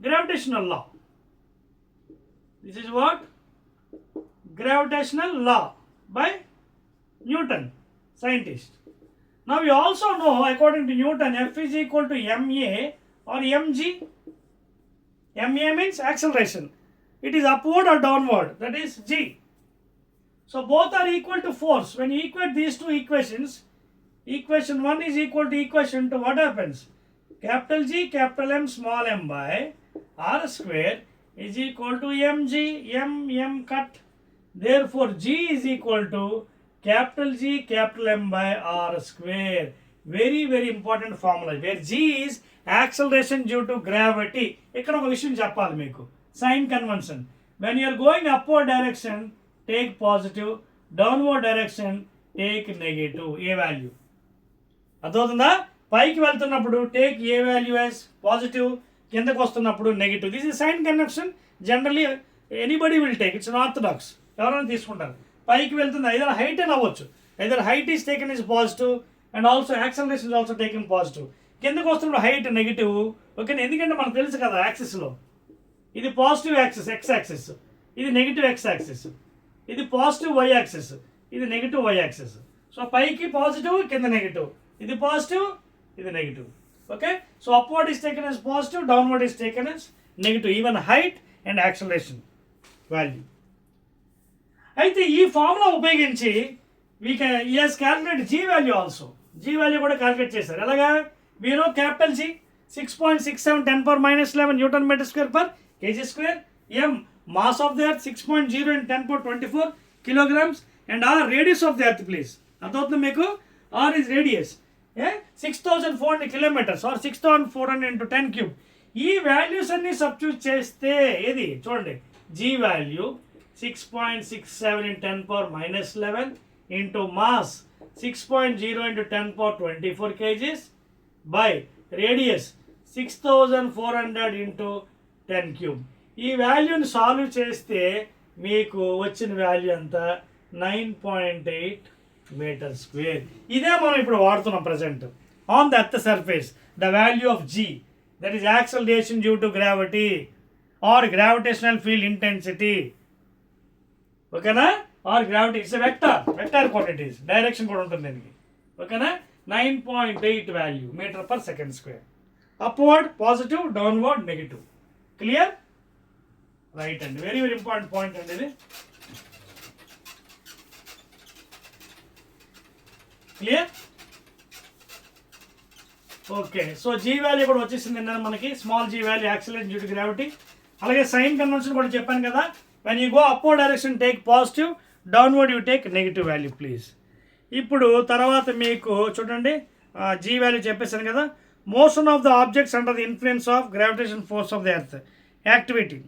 Gravitational law. This is what? Gravitational law by Newton, scientist. Now we also know, according to Newton, F is equal to ma or mg. Ma means acceleration. It is upward or downward, that is g. So both are equal to force. When you equate these two equations, equation 1 is equal to equation 2, what happens? Capital G capital M small m by r square is equal to mg, m cut. Therefore G is equal to capital G capital M by r square. Very very important formula, where G is acceleration due to gravity. ఇక్కడ ఒక విషయం చెప్పాలి మీకు, sign convention. When you are going upward direction, take positive, downward direction take negative, a value. అర్థమవుతుందా? పైకి వెళ్తున్నప్పుడు take a value as positive, కిందకు వస్తున్నప్పుడు negative. This is sign convention generally anybody will take, it's orthodox, ఎవరైనా తీసుకుంటారు. పైకి వెళ్తుంది, either height అని అవ్వచ్చు, either height is taken is positive and also acceleration is also taken positive. కిందకు వస్తున్నప్పుడు హైట్ నెగిటివ్, ఓకేనా, ఎందుకంటే మనకు తెలుసు కదా యాక్సిస్లో ఇది పాజిటివ్ యాక్సిస్ ఎక్స్ యాక్సిస్, ఇది నెగిటివ్ ఎక్స్ యాక్సిస్, ఇది పాజిటివ్ వై యాక్సిస్, ఇది నెగిటివ్ వై యాక్సిస్. సో పైకి పాజిటివ్, కింద నెగిటివ్, ఇది పాజిటివ్, ఇది negative. Okay, so upward is taken as positive, downward is taken as negative, even height and acceleration value. అయితే ఈ formula ఉపయోగించి we can is calculate G value also. G value కూడా calculate చేశారు. ఎలాగా, వీరో capital G 6.67 10⁻11 newton metre square per KG square. M mass of the earth 6.0 × 10⁻24 kilograms. And R radius of the earth please, అర్థమవుతుంది మీకు, R is radius 6,400 kilometres R 6,400 × 10 cube. ఈ values అన్ని substitute చేస్తే ఏది చూడండి, G value 6.67 × 10⁻11 into mass 6.0 × 10⁻24 kgs by radius 6,400 × 10 cube. ఈ వాల్యూని solve చేస్తే మీకు వచ్చిన వాల్యూ ఎంత, 9.8 మీటర్ స్క్వేర్. ఇదే మనం ఇప్పుడు వాడుతున్నాం present on the earth surface. The value of g, that is acceleration due to gravity or gravitational field intensity. ఓకేనా, or gravity, it's vector quantities, direction కూడా ఉంటుంది దీనికి. ఓకేనా, 9.8 value metre per second square. Upward positive, downward negative. Clear, right అండి, very very important point అండి ఇది. Clear, okay. So g value కూడా వచ్చేసింది మనకి, small g value acceleration due to gravity. అలాగే సైన్ కన్వెన్షన్ కూడా చెప్పాను కదా, when you go upward direction take positive, downward you take negative value please. ఇప్పుడు తర్వాత మీకు చూడండి, జీ వాల్యూ చెప్పేసాను కదా, motion of the objects under the influence of gravitation force of the earth activity.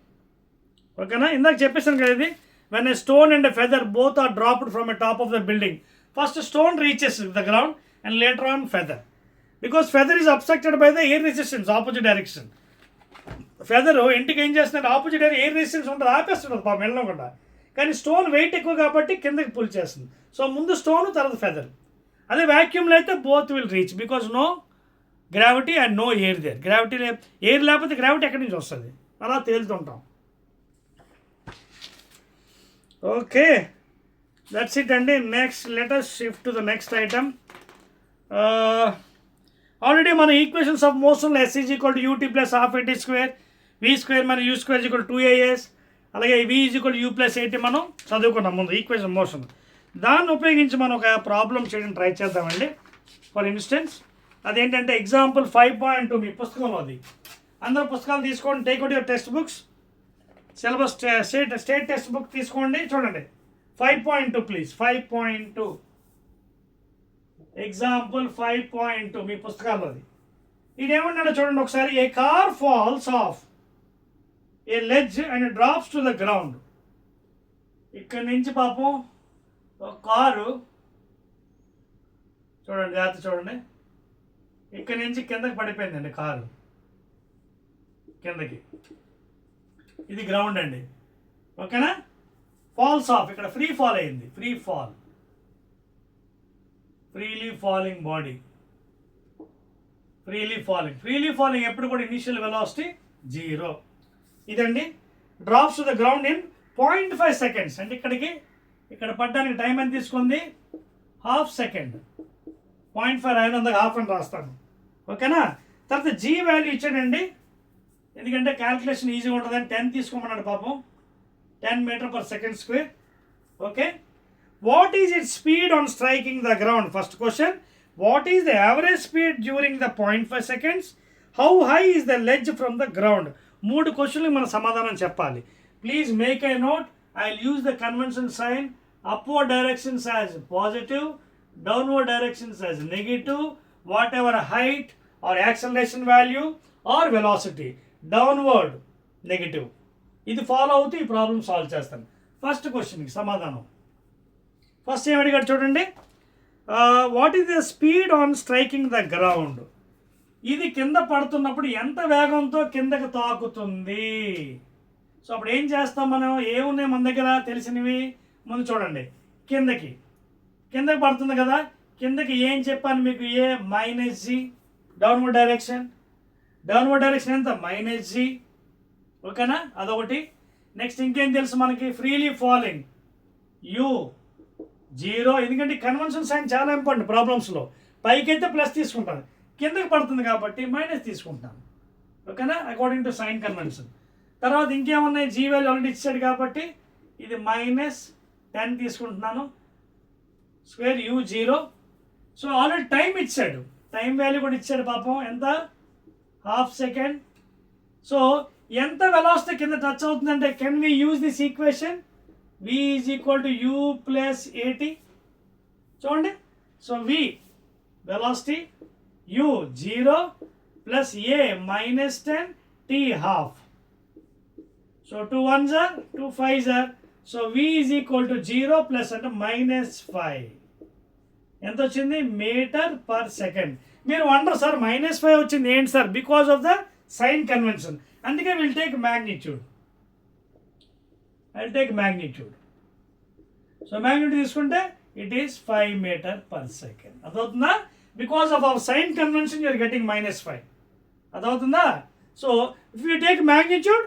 ఓకేనా, ఇందాక చెప్పేసాను కదా ఇది, when a stone and a feather both are dropped from a top of the building, first stone reaches the ground and later on feather, because feather is obstructed by the air resistance opposite direction. Feather ఇంటికి ఏం చేస్తున్నారు, opposite air resistance ఉంటుంది, ఆపేస్తుంటుంది పాపం వెళ్ళకుండా. కానీ stone wait ఎక్కువ కాబట్టి కిందకి పుల్ చేస్తుంది. సో ముందు స్టోన్, తర్వాత ఫెదర్. అదే వ్యాక్యూమ్లో అయితే both will reach, because no gravity and no air there. Gravity air లేకపోతే గ్రావిటీ ఎక్కడి నుంచి వస్తుంది, అలా తేలుతుంటాం. ఓకే, దట్స్ ఇట్ అండి. Next let us shift to the next item. Already మన equations of motion s is equal to u t plus half a t square, v square మన u square equal 2as, అలాగే v is equal u plus 80 మనం చదువుకున్నాం ముందు equation motion. దాన్ని ఉపయోగించి మనం ఒక ప్రాబ్లం చేయడం ట్రై చేద్దామండి. ఫర్ ఇన్స్టెన్స్ అదేంటంటే ఎగ్జాంపుల్ 5.2 మీ పుస్తకంలో, అది అందరూ పుస్తకాలు తీసుకోండి, take out your text books, syllabus state text book తీసుకోండి, చూడండి 5.2 ప్లీజ్. 5.2 ఎగ్జాంపుల్ 5.2 మీ పుస్తకాల్లో అది. ఇదేమన్నాడో చూడండి ఒకసారి. A car falls off a ledge and drops to the ground. ఇక్కడి నుంచి పాపం ఒక కారు చూడండి, జాగ్రత్త చూడండి, ఇక్కడి నుంచి కిందకి పడిపోయిందండి కారు, కిందకి. ఇది గ్రౌండ్ అండి, ఓకేనా. ఫాల్స్ ఆఫ్, ఇక్కడ ఫ్రీ ఫాల్ అయింది, free fall, freely falling body, freely falling ఎప్పుడు కూడా ఇనిషియల్ వెలాసిటీ 0. ఇదండి. Drops to the ground in 0.5 seconds, అంటే ఇక్కడ పడ్డానికి టైం ఎంత తీసుకుంది, హాఫ్ సెకండ్. 0.5 అయినందుకు హాఫ్ అని రాస్తాను, ఓకేనా. తర్వాత జీ వాల్యూ ఇచ్చాడండి, ఎందుకంటే క్యాల్కులేషన్ ఈజీగా ఉంటుందని 10 తీసుకోమన్నాడు పాపం, 10 metre per second square. Okay, what is it speed on striking the ground. First question, what is the average speed during the 0.5 seconds, how high is the ledge from the ground. 3 క్వశ్చన్లు మన సమాధానం చెప్పాలి. Please make a note. I will use the convention sign. Upward directions as positive, downward directions as negative, whatever height or acceleration value or velocity, downward negative. ఇది follow అవుతూ ఈ problem solve చేస్తాను. First క్వశ్చన్కి సమాధానం. First ఏం అడిగాడు చూడండి, what is the speed on striking the ground. ఇది కింద పడుతున్నప్పుడు ఎంత వేగంతో కిందకి తాకుతుంది. సో అప్పుడు ఏం చేస్తాం మనం, ఏమున్నాయి మన దగ్గర తెలిసినవి, ముందు చూడండి కిందకి పడుతుంది కదా, కిందకి ఏం చెప్పాను మీకు, ఏ మైనస్ జీ డౌన్వర్డ్ డైరెక్షన్ ఎంత మైనస్ జీ, ఓకేనా, అదొకటి. నెక్స్ట్ ఇంకేం తెలుసు మనకి, ఫ్రీలీ ఫాలింగ్ యూ 0, ఎందుకంటే కన్వెన్షన్ సైన్ చాలా ఇంపార్టెంట్ ప్రాబ్లమ్స్లో. పైకైతే ప్లస్ తీసుకుంటాను, కిందకి పడుతుంది కాబట్టి మైనస్ తీసుకుంటాను, ఓకేనా, అకార్డింగ్ టు సైన్ కన్వెన్షన్. తర్వాత ఇంకేమున్నాయి, జీ వాల్యూ ఆల్రెడీ ఇచ్చాడు కాబట్టి ఇది -10 తీసుకుంటున్నాను, square U 0. So already time ఇచ్చాడు, టైం వాల్యూ కూడా ఇచ్చాడు పాపం, ఎంత, ½ సెకండ్. సో ఎంత వెలాసిటీ కింద టచ్ అవుతుందంటే, can we use this equation, v is equal to you plus at. చూడండి, so v velocity u 0 plus a -10 t ½. So 2 1s are 2 5s are. So v is equal to 0 plus అంటే -5 ఎంత వచ్చింది, metre per second. మీరు వండరు sir -5 వచ్చింది ఏంటి sir, because of the sign convention. అందుకే will take magnitude, so magnitude తీసుకుంటే it is 5 metre per second. అదవుతుందా, because of our sign convention you're getting -5. అదవుతుందా. So if you take magnitude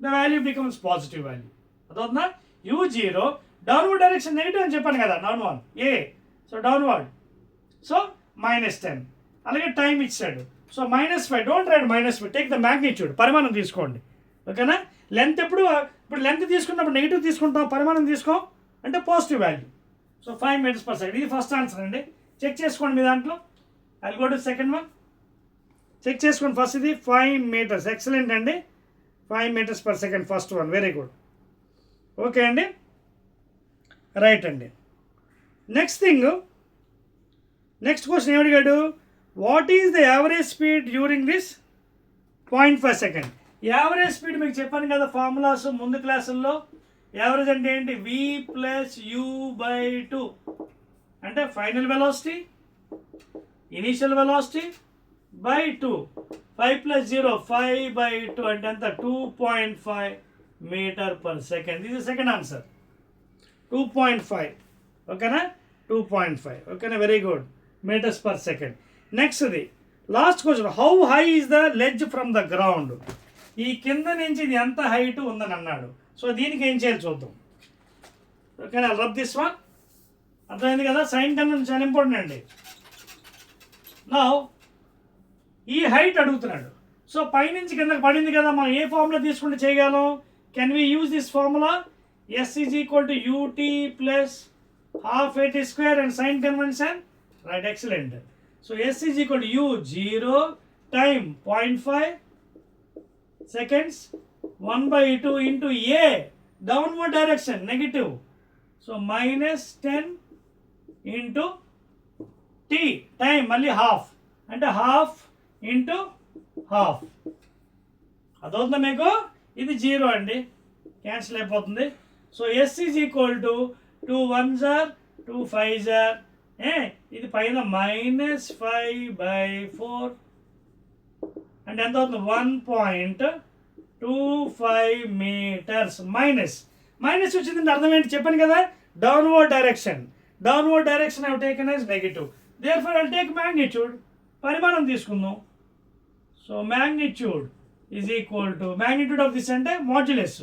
the value becomes positive value. అదవుతుందా, u0 downward direction negative అని చెప్పాను కదా, downward a, so downward, so -10. అలాగే time ఇచ్చాడు, so -5, don't write -5, take the magnitude, పరిమాణం తీసుకోండి, ఓకేనా. లెంత్ ఇప్పుడు లెంత్ తీసుకున్నప్పుడు నెగిటివ్ తీసుకుంటాం, పరిమాణం తీసుకో అంటే positive value. So 5 metres per second, ఇది ఫస్ట్ ఆన్సర్ అండి. చెక్ చేసుకోండి మీ దాంట్లో. I go to second one, check చేసుకోండి. ఫస్ట్ ఇది 5 మీటర్స్, ఎక్సలెంట్ అండి, 5 metres per second first one, very good, okay అండి, రైట్ అండి. నెక్స్ట్ థింగ్, నెక్స్ట్ క్వశ్చన్ ఏమడిగాడు, what is the average speed during this 0.5 second. Average speed మీకు చెప్పాను కదా formulas ముందు క్లాసుల్లో. యావరేజ్ అంటే ఏంటి, v ప్లస్ u/2 అంటే final velocity initial velocity by 2, 5 + 0 5/2 అంటే ఎంత, 2.5 మీటర్ పర్ సెకండ్. ఇది సెకండ్ ఆన్సర్, 2.5, ఓకేనా, 2.5, ఓకేనా, very good, metres per second. నెక్స్ట్ది last question, how high is the ledge from the ground. ఈ కింద నుంచి ఇది ఎంత హైట్ ఉందని అన్నాడు. సో దీనికి ఏం చేయాలి చూద్దాం, ఓకేనా, రబ్ దిస్ వన్. అర్థమైంది కదా, సైన్ కన్వెన్షన్ చాలా ఇంపార్టెంట్ అండి. నా ఈ హైట్ అడుగుతున్నాడు, సో పైనుంచి కిందకి పడింది కదా, మనం ఏ ఫార్ములా తీసుకుంటే చేయగలం, can we use this formula, s is equal to ut plus ½ at² and sign convention, right, excellent. So s is equal to u0 time 0.5 seconds 1/2 into a downward direction negative, so -10 into t time మళ్ళీ half అంటే half into half. అదవుతుందా మీకు, ఇది 0 అండి, cancel అయిపోతుంది. So s is equal to 2 1s are 2 5s are, ఇది పైన -5/4 అంటే ఎంత అవుతుంది, 1.25 మీటర్స్. మైనస్ వచ్చిందంటే అర్థం ఏంటి చెప్పాను కదా, downward direction I taken as negative, therefore I take magnitude, పరిమాణం తీసుకుందాం. So magnitude is equal to magnitude of this అంటే మాడ్యులస్,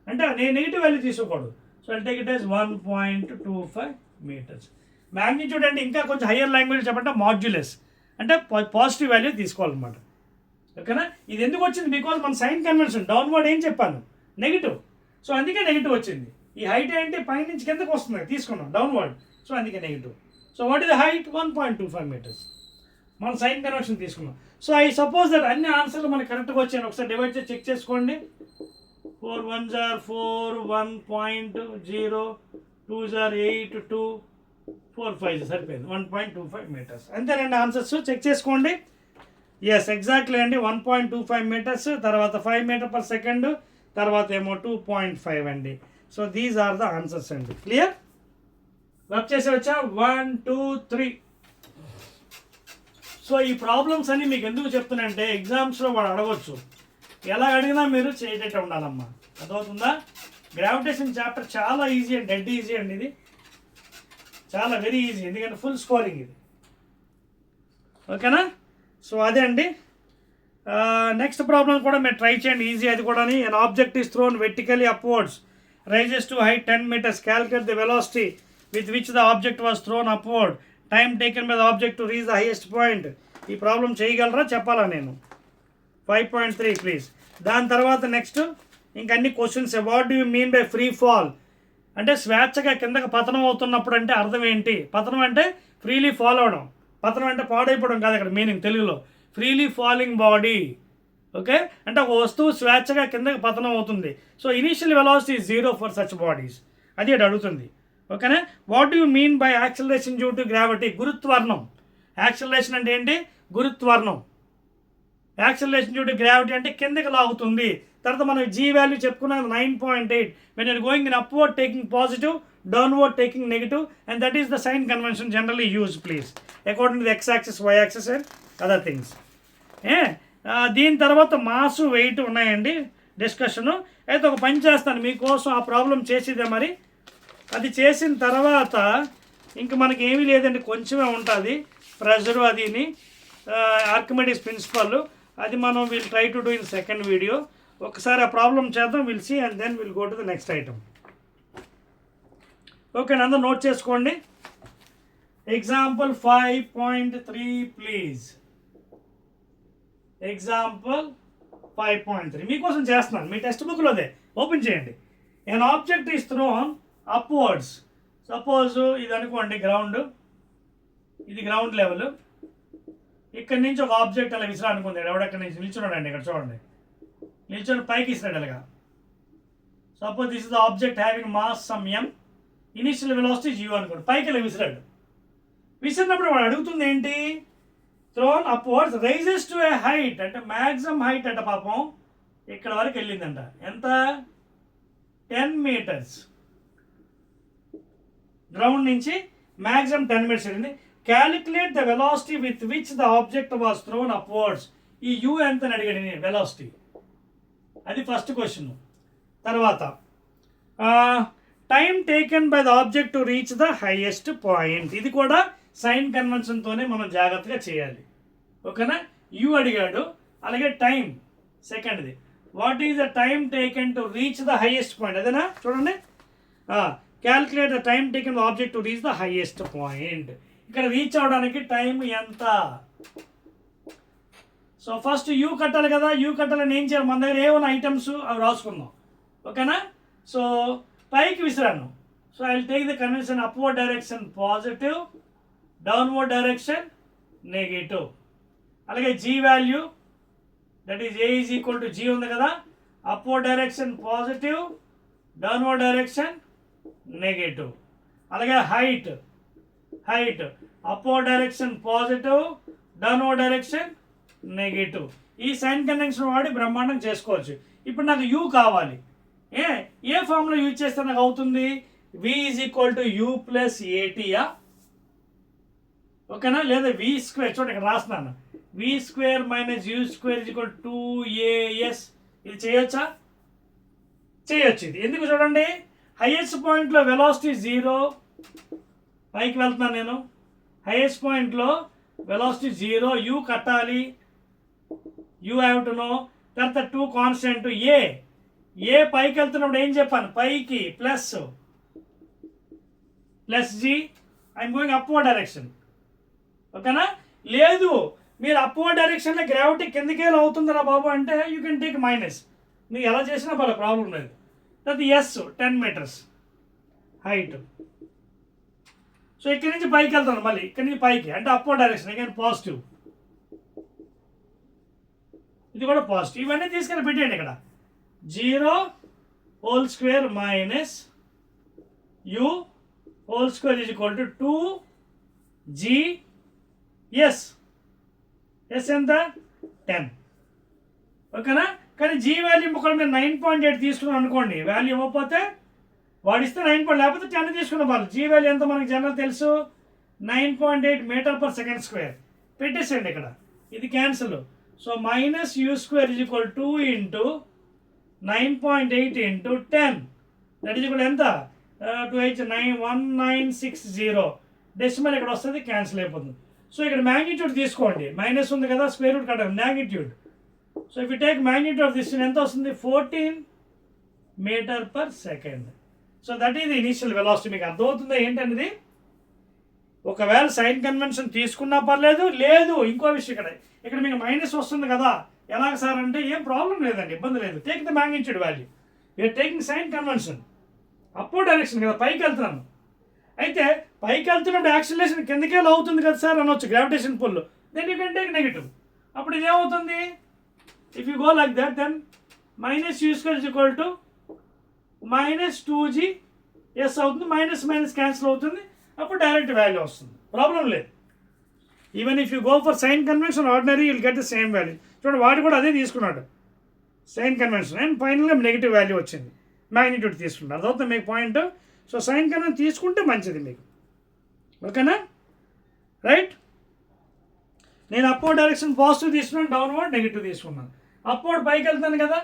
అంటే నేను నెగిటివ్ వాల్యూ తీసుకోకూడదు. So I take it as 1.25 metres. Magnitude అంటే ఇంకా కొంచెం హయ్యర్ లాంగ్వేజ్ చెప్పంటే మాడ్యులస్ అంటే పాజిటివ్ వాల్యూ తీసుకోవాలన్నమాట, ఓకేనా. ఇది ఎందుకు వచ్చింది, బికాజ్ మన సైన్ కన్వెన్షన్ డౌన్వర్డ్ ఏం చెప్పాను, నెగిటివ్, సో అందుకే నెగిటివ్ వచ్చింది. ఈ హైట్ ఏంటి, పైనుంచి కిందకు వస్తుంది తీసుకున్నాం డౌన్వర్డ్, సో అందుకే negative. So what is the height, 1.25 metres, మనం సైన్ కన్వెన్షన్ తీసుకున్నాం. సో ఐ సపోజ్ దట్ అన్ని ఆన్సర్లు మనకు కరెక్ట్గా వచ్చాయి. ఒకసారి డివైడ్ చేసి చెక్ చేసుకోండి. 4 1s are 4, 1.0, 2s are 8, 2, 4 5 సరిపోయింది, 1.25 మీటర్స్ అంతే. రెండు ఆన్సర్స్ చెక్ చేసుకోండి. ఎస్ ఎగ్జాక్ట్లీ అండి, 1.25 మీటర్స్, తర్వాత 5 మీటర్ పర్ సెకండ్, తర్వాత ఏమో 2.5 అండి. So these are the answers అండి. క్లియర్, వర్క్ చేసి వచ్చా 1 2 3. సో ఈ ప్రాబ్లమ్స్ అన్ని మీకు ఎందుకు చెప్తున్నానంటే ఎగ్జామ్స్లో వాడు అడగవచ్చు, ఎలా అడిగినా మీరు చేయటట్టు ఉండాలమ్మా, అర్థమవుతుందా? గ్రావిటేషన్ చాప్టర్ చాలా ఈజీ అండి, డెడ్ ఈజీ అండి, ఇది చాలా వెరీ ఈజీ, ఎందుకంటే ఫుల్ స్కోరింగ్ ఇది. ఓకేనా? సో అదే అండి. నెక్స్ట్ ప్రాబ్లం కూడా మీరు ట్రై చేయండి, ఈజీ అది కూడా. an object is thrown vertically upwards, rises to height 10 meters, calculate the velocity with which the object was thrown upward, time taken by the object to reach the highest point. ఈ problem చేయగలరా చెప్పాలా నేను? 5.3 please. దాని తర్వాత next ఇంకా అన్ని questions. What do you mean by free fall? అంటే స్వేచ్ఛగా కిందకి పతనం అవుతున్నప్పుడు అంటే అర్థం ఏంటి? పతనం అంటే ఫ్రీలీ ఫాల్ అవడం, పతనం అంటే పాడైపోవడం కాదు ఇక్కడ మీనింగ్ తెలుగులో. Freely falling body. ఓకే, అంటే ఒక వస్తువు స్వేచ్ఛగా కిందకి పతనం అవుతుంది. So initial velocity is 0 for such bodies. అది అడుగుతుంది. ఓకేనా? What do you mean by acceleration due to gravity? గురుత్వర్ణం. యాక్సిలరేషన్ అంటే ఏంటి? గురుత్వర్ణం. యాక్సిలరేషన్ డ్యూ టు గ్రావిటీ అంటే కిందకి లాగుతుంది. తర్వాత మనం జీ వాల్యూ చెప్పుకున్నాం 9.8. When you're going in upward taking positive, downward taking negative, and that is the sign convention generally use please according to the x axis, y axis and other things. దీని తర్వాత mass wait ఉన్నాయండి discussion. అయితే ఒక పని చేస్తాను మీకోసం, ఆ problem చేసేదే మరి. అది చేసిన తర్వాత ఇంక మనకి ఏమీ లేదండి, కొంచెమే ఉంటుంది ప్రెషరు అదిని, ఆర్కిమెడిస్ ప్రిన్సిపల్. అది మనం will try to do in second video. ఒకసారి ఆ ప్రాబ్లం చేద్దాం, will see and then will go to the next item. Okay, అందరూ నోట్ చేసుకోండి. Example 5.3 please. ఎగ్జాంపుల్ 5.3 మీకోసం చేస్తున్నాను, మీ టెక్స్ట్ బుక్లోదే ఓపెన్ చేయండి. an object is thrown upwards. Suppose ఇది అనుకోండి గ్రౌండ్, ఇది గ్రౌండ్ లెవెల్. ఇక్కడి నుంచి ఒక ఆబ్జెక్ట్ అలా విసిరా అనుకుంది, ఎవడెక్కడి నుంచి నిల్చున్నాడండి, ఇక్కడ చూడండి, నిల్చొని పైకి ఇసిరాడు అలాగా. Suppose this is the object having mass some m, initial velocity u అనుకోండి, పైకి ఇలా విసిరాడు. విసిరినప్పుడు వాడు అడుగుతుంది ఏంటి? Thrown upwards rises to a height, అంటే మ్యాక్సిమం హైట్ అంట పాపం ఇక్కడ వరకు వెళ్ళిందంట. ఎంత? 10 meters. గ్రౌండ్ నుంచి మ్యాక్సిమం 10 meters వెళ్ళింది. Calculate the velocity with which the object was thrown upwards. ఈ యూ ఎంత అని అడిగాడు నేను, వెలాసిటీ. అది ఫస్ట్ క్వశ్చన్. తర్వాత time taken by the object to reach the highest point. ఇది కూడా సైన్ కన్వెన్షన్తోనే మనం జాగ్రత్తగా చేయాలి. ఓకేనా? యూ అడిగాడు, అలాగే టైం సెకండ్ది. What is the time taken to reach the highest point, అదేనా? చూడండి, calculate the time taken the object to reach the highest point. ఇక్కడ రీచ్ అవడానికి టైం ఎంత? సో ఫస్ట్ యూ కట్టాలి కదా. యూ కట్టాలని ఏం చేయాలి? మన దగ్గర ఏమైనా ఐటమ్స్ అవి రాసుకుందాం. ఓకేనా? సో పైకి విసిరాను. So I will take the convention upward direction positive, downward direction negative. అలాగే g value that is a is equal to g ఉంది కదా. Upward direction positive, downward direction negative. అలాగే height upward direction positive, downward direction negative. ఈ sign convention వాడి బ్రహ్మాండం చేసుకోవచ్చు. ఇప్పుడు నాకు యూ కావాలి. ఏ ఫార్ములా యూజ్ చేస్తే నాకు అవుతుంది? v is equal to you plus ఏటీయా? ఓకేనా? లేదా v స్క్వేర్, చూడండి ఇక్కడ రాస్తున్నాను, v square minus u square is equal 2as. ఇది చేయొచ్చా? చేయొచ్చు. ఇది ఎందుకు చూడండి, హైయెస్ట్ పాయింట్లో వెలాసిటీ 0, పైకి వెళ్తున్నాను నేను, హైయెస్ట్ పాయింట్లో వెలాసిటీ 0, యూ కట్టాలి, యూ హ్యావ్ టు నో. తర్వాత 2 కాన్స్టెంట్ ఏ పైకి వెళ్తున్నప్పుడు ఏం చెప్పాను? పైకి plus G, I'm going upward direction. ఓకేనా? లేదు మీరు అప్వర్డ్ డైరెక్షన్లో గ్రావిటీ కిందకే అవుతుందిరా బాబు అంటే యూ కెన్ టేక్ మైనస్. మీకు ఎలా చేసినా వాళ్ళ ప్రాబ్లం లేదు. తర్వాత ఎస్ 10 meters హైట్. సో ఇక్కడి నుంచి పైకి వెళ్తాను, మళ్ళీ ఇక్కడి నుంచి పైకి అంటే అప్వర్డ్ డైరెక్షన్, అగైన్ పాజిటివ్. ఇది కూడా పాజిటివ్. ఇవన్నీ తీసుకెళ్ళి పెట్టేయండి ఇక్కడ. 0 whole square minus U whole square is equal to 2g's. S ఎంత? 10. ఓకేనా? కానీ జీ వాల్యూ ఒకవేళ మీరు 9.8 తీసుకున్నాం అనుకోండి, వాల్యూ ఇవ్వకపోతే వాడిస్తే 9 లేకపోతే 10 తీసుకున్న వాళ్ళు. జీ వాల్యూ ఎంత మనకి జనరల్ తెలుసు, 9.8 meter/s². పెట్టేసేయండి ఇక్కడ, ఇది cancel. So minus u square is equal 2 into 9.8 into 10 that is కూడా ఎంత 1960 డెసిమల్ ఇక్కడ వస్తుంది, క్యాన్సిల్ అయిపోతుంది. సో ఇక్కడ మ్యాగ్నిట్యూడ్ తీసుకోండి, మైనస్ ఉంది కదా, స్క్వేర్ రూట్ కట్టాలి, magnitude. So if you take magnitude of this ఎంత వస్తుంది, 14 metre per second. So that is initial velocity. మీకు అర్థమవుతుందా ఏంటనేది? ఒకవేళ సైన్ కన్వెన్షన్ తీసుకున్నా పర్లేదు, లేదు ఇంకో విషయం ఇక్కడ మీకు మైనస్ వస్తుంది కదా, ఎలాగ సార్ అంటే ఏం ప్రాబ్లం లేదండి, ఇబ్బంది లేదు. Take the magnitude value, you're taking sign convention, అప్పుడు డైరెక్షన్ కదా, పైకి వెళ్తున్నాను. అయితే పైకి వెళ్తున్నప్పుడు యాక్సిలరేషన్ కిందకే అవుతుంది కదా సార్ అనొచ్చు, gravitation pull, then you can take negative. అప్పుడు ఇదేమవుతుంది, if you go like that then minus u square is equal to minus 2g s అవుతుంది, మైనస్ మైనస్ క్యాన్సిల్ అవుతుంది, అప్పుడు డైరెక్ట్ వాల్యూ వస్తుంది, ప్రాబ్లం లేదు. Even if you go for sign convention ordinary you'll get the same value. చూడండి వాడు కూడా అదే తీసుకున్నాడు, సైన్ కన్వెన్షన్, అండ్ ఫైనల్గా నెగిటివ్ వాల్యూ వచ్చింది, మ్యాగ్నిట్యూడ్ తీసుకున్నారు. అదవుతుంది మీకు పాయింట్. సో సైన్ కన్వెన్షన్ తీసుకుంటే మంచిది మీకు, ఓకేనా? రైట్. నేను అప్వర్డ్ డైరెక్షన్ పాజిటివ్ తీసుకున్నాను, డౌన్వర్డ్ నెగిటివ్ తీసుకున్నాను. అప్వర్డ్ పైకి వెళ్తాను కదా,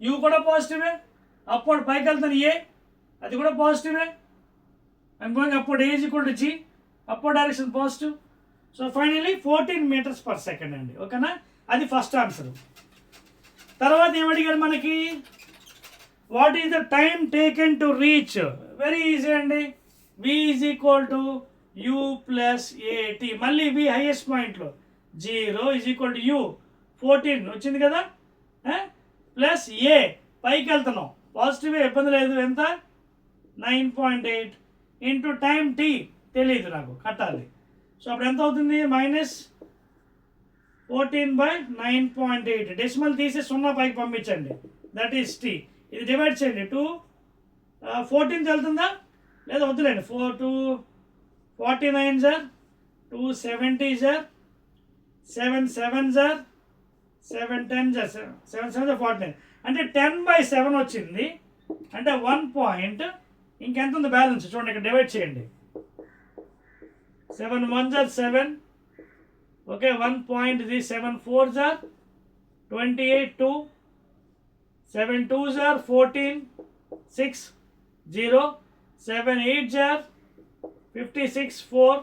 యూ కూడా పాజిటివే. అప్వర్డ్ పైకి వెళ్తాను ఏ, అది కూడా పాజిటివే. I'm going upward a is equal to g, upward direction positive. So finally 14 metres per second అండి, ఓకేనా? అది ఫస్ట్ ఆన్సర్. తర్వాత ఏమడిగారు మనకి, what is the time taken to reach? Very easy అండి, v is equal to u plus a t. మళ్ళీ v highest పాయింట్లో 0 is equal to u 14 వచ్చింది కదా, ప్లస్ ఏ పైకి వెళ్తున్నాం, పాజిటివ్ ఇబ్బంది లేదు, ఎంత 9.8 ఇంటూ టైం t తెలియదు నాకు, కట్టాలి. సో అప్పుడు ఎంత అవుతుంది, మైనస్ 14/9.8. డెసిమల్ తీసి 0 పైకి పంపించండి, దట్ ఈస్ t. ఇది డివైడ్ చేయండి, 14 వెళ్తుందా లేదా వద్దులేండి, 49 సార్, 270 సార్, 7 సార్, 7 సార్, 7 49 అంటే 10/7 వచ్చింది, అంటే 1 పాయింట్. ఇంకెంత ఉంది బ్యాలెన్స్ చూడండి, ఇక్కడ డివైడ్ చేయండి, 7 1 సార్ 7, ఓకే, 1 పాయింట్, ఇది 7 4 సార్ 28, 2 7 2 సార్ 14, 6 0 7 8 సార్ 56 4.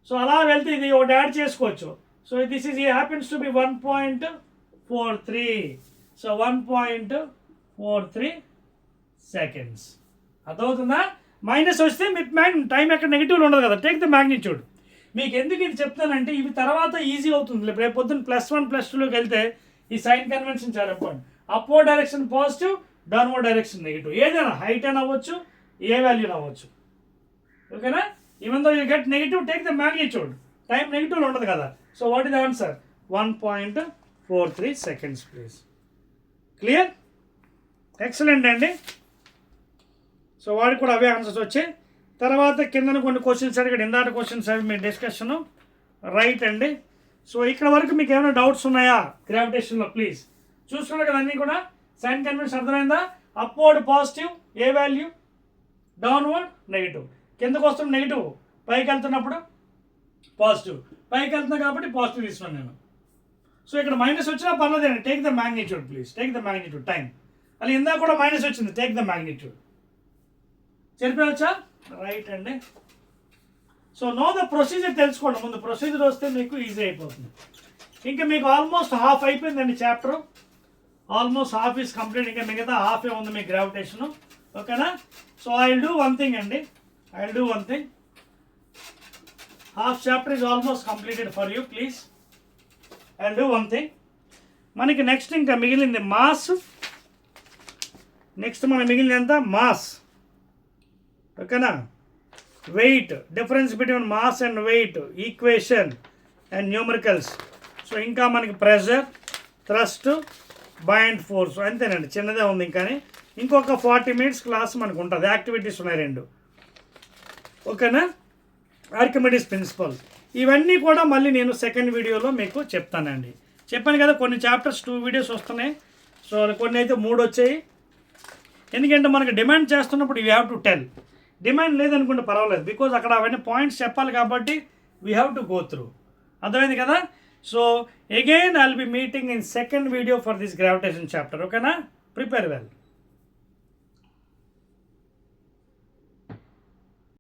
సో అలా వెళ్తే ఇది ఒకటి యాడ్ చేసుకోవచ్చు. So this is happens to be 1.43. So 1.43 seconds. అర్థమవుతుందా? మైనస్ వస్తే మీకు టైం ఎక్కడ నెగిటివ్లో ఉండదు కదా, టేక్ ద మ్యాగ్నిట్యూడ్. మీకు ఎందుకు ఇది చెప్తానంటే ఇవి తర్వాత ఈజీ అవుతుంది. రేపు పొద్దున్న +1 +2లోకి వెళ్తే ఈ సైన్ కన్వెన్షన్ చాలా important. Upward direction positive, downward direction negative, ఏదైనా హైట్ అని అవ్వచ్చు, ఏ వాల్యూ అవ్వచ్చు, ఓకేనా? Even though you get negative, take the magnitude, time నెగిటివ్లో ఉండదు కదా. So what is the answer, 1.43 seconds please. Clear? Excellent అండి. సో వాడికి కూడా అవే ఆన్సర్స్ వచ్చాయి. తర్వాత కింద కొన్ని క్వశ్చన్స్ అడిగాడు, ఇందాక క్వశ్చన్స్ అవి మీ డిస్కషను రైట్ అండి. సో ఇక్కడ వరకు మీకు ఏమైనా డౌట్స్ ఉన్నాయా గ్రావిటేషన్లో? ప్లీజ్ చూసుకున్నారు కదా అన్నీ కూడా. సైన్ కన్వెన్షన్ అర్థమైందా? అప్వర్డ్ పాజిటివ్ ఏ వాల్యూ, డౌన్వర్డ్ నెగిటివ్. కిందకు వస్తున్న నెగిటివ్, పైకి వెళ్తున్నప్పుడు పాజిటివ్, పైకి వెళ్తున్నా కాబట్టి పాజిటివ్ తీసుకున్నాను నేను. సో ఇక్కడ మైనస్ వచ్చినా పర్లేదండి, take the magnitude please, take the magnitude. Time అలా ఇందాక కూడా మైనస్ వచ్చింది, టేక్ ద మ్యాగ్నిట్యూడ్. చెప్పవచ్చా? రైట్ అండి. సో నో ద ప్రొసీజర్ తెలుసుకోండి ముందు, ప్రొసీజర్ వస్తే మీకు ఈజీ అయిపోతుంది. ఇంకా మీకు ఆల్మోస్ట్ హాఫ్ అయిపోయిందండి chapter, almost half is complete. ఇంకా మిగతా హాఫే ఉంది మీ గ్రావిటేషను, ఓకేనా? So I will do one thing అండి, I will do one thing. Half chapter is almost completed for you, please I will do one thing. మనకి next ఇంకా మిగిలింది మాస్. నెక్స్ట్ మనకి మిగిలింది ఎంత, మాస్, ఓకేనా? Weight, difference between mass and weight, equation and numericals. So ఇంకా మనకి pressure, thrust, బయాంట్ force, అంతేనండి, చిన్నదే ఉంది. ఇంకాని ఇంకొక 40 minutes క్లాస్ మనకు ఉంటుంది. యాక్టివిటీస్ ఉన్నాయి 2, ఓకేనా? ఆర్కిమిడీస్ ప్రిన్సిపల్, ఇవన్నీ కూడా మళ్ళీ నేను సెకండ్ వీడియోలో మీకు చెప్తానండి. చెప్పాను కదా కొన్ని చాప్టర్స్ 2 videos వస్తున్నాయి. సో కొన్ని అయితే 3 వచ్చాయి. ఎందుకంటే మనకి డిమాండ్ చేస్తున్నప్పుడు you have to tell. Demand లేదనుకుంటే పర్వాలేదు, బికాజ్ అక్కడ అవన్నీ పాయింట్స్ చెప్పాలి కాబట్టి we have to go through. అర్థమైంది కదా? So again I will be meeting in second video for this gravitation chapter, ఓకేనా? Prepare well.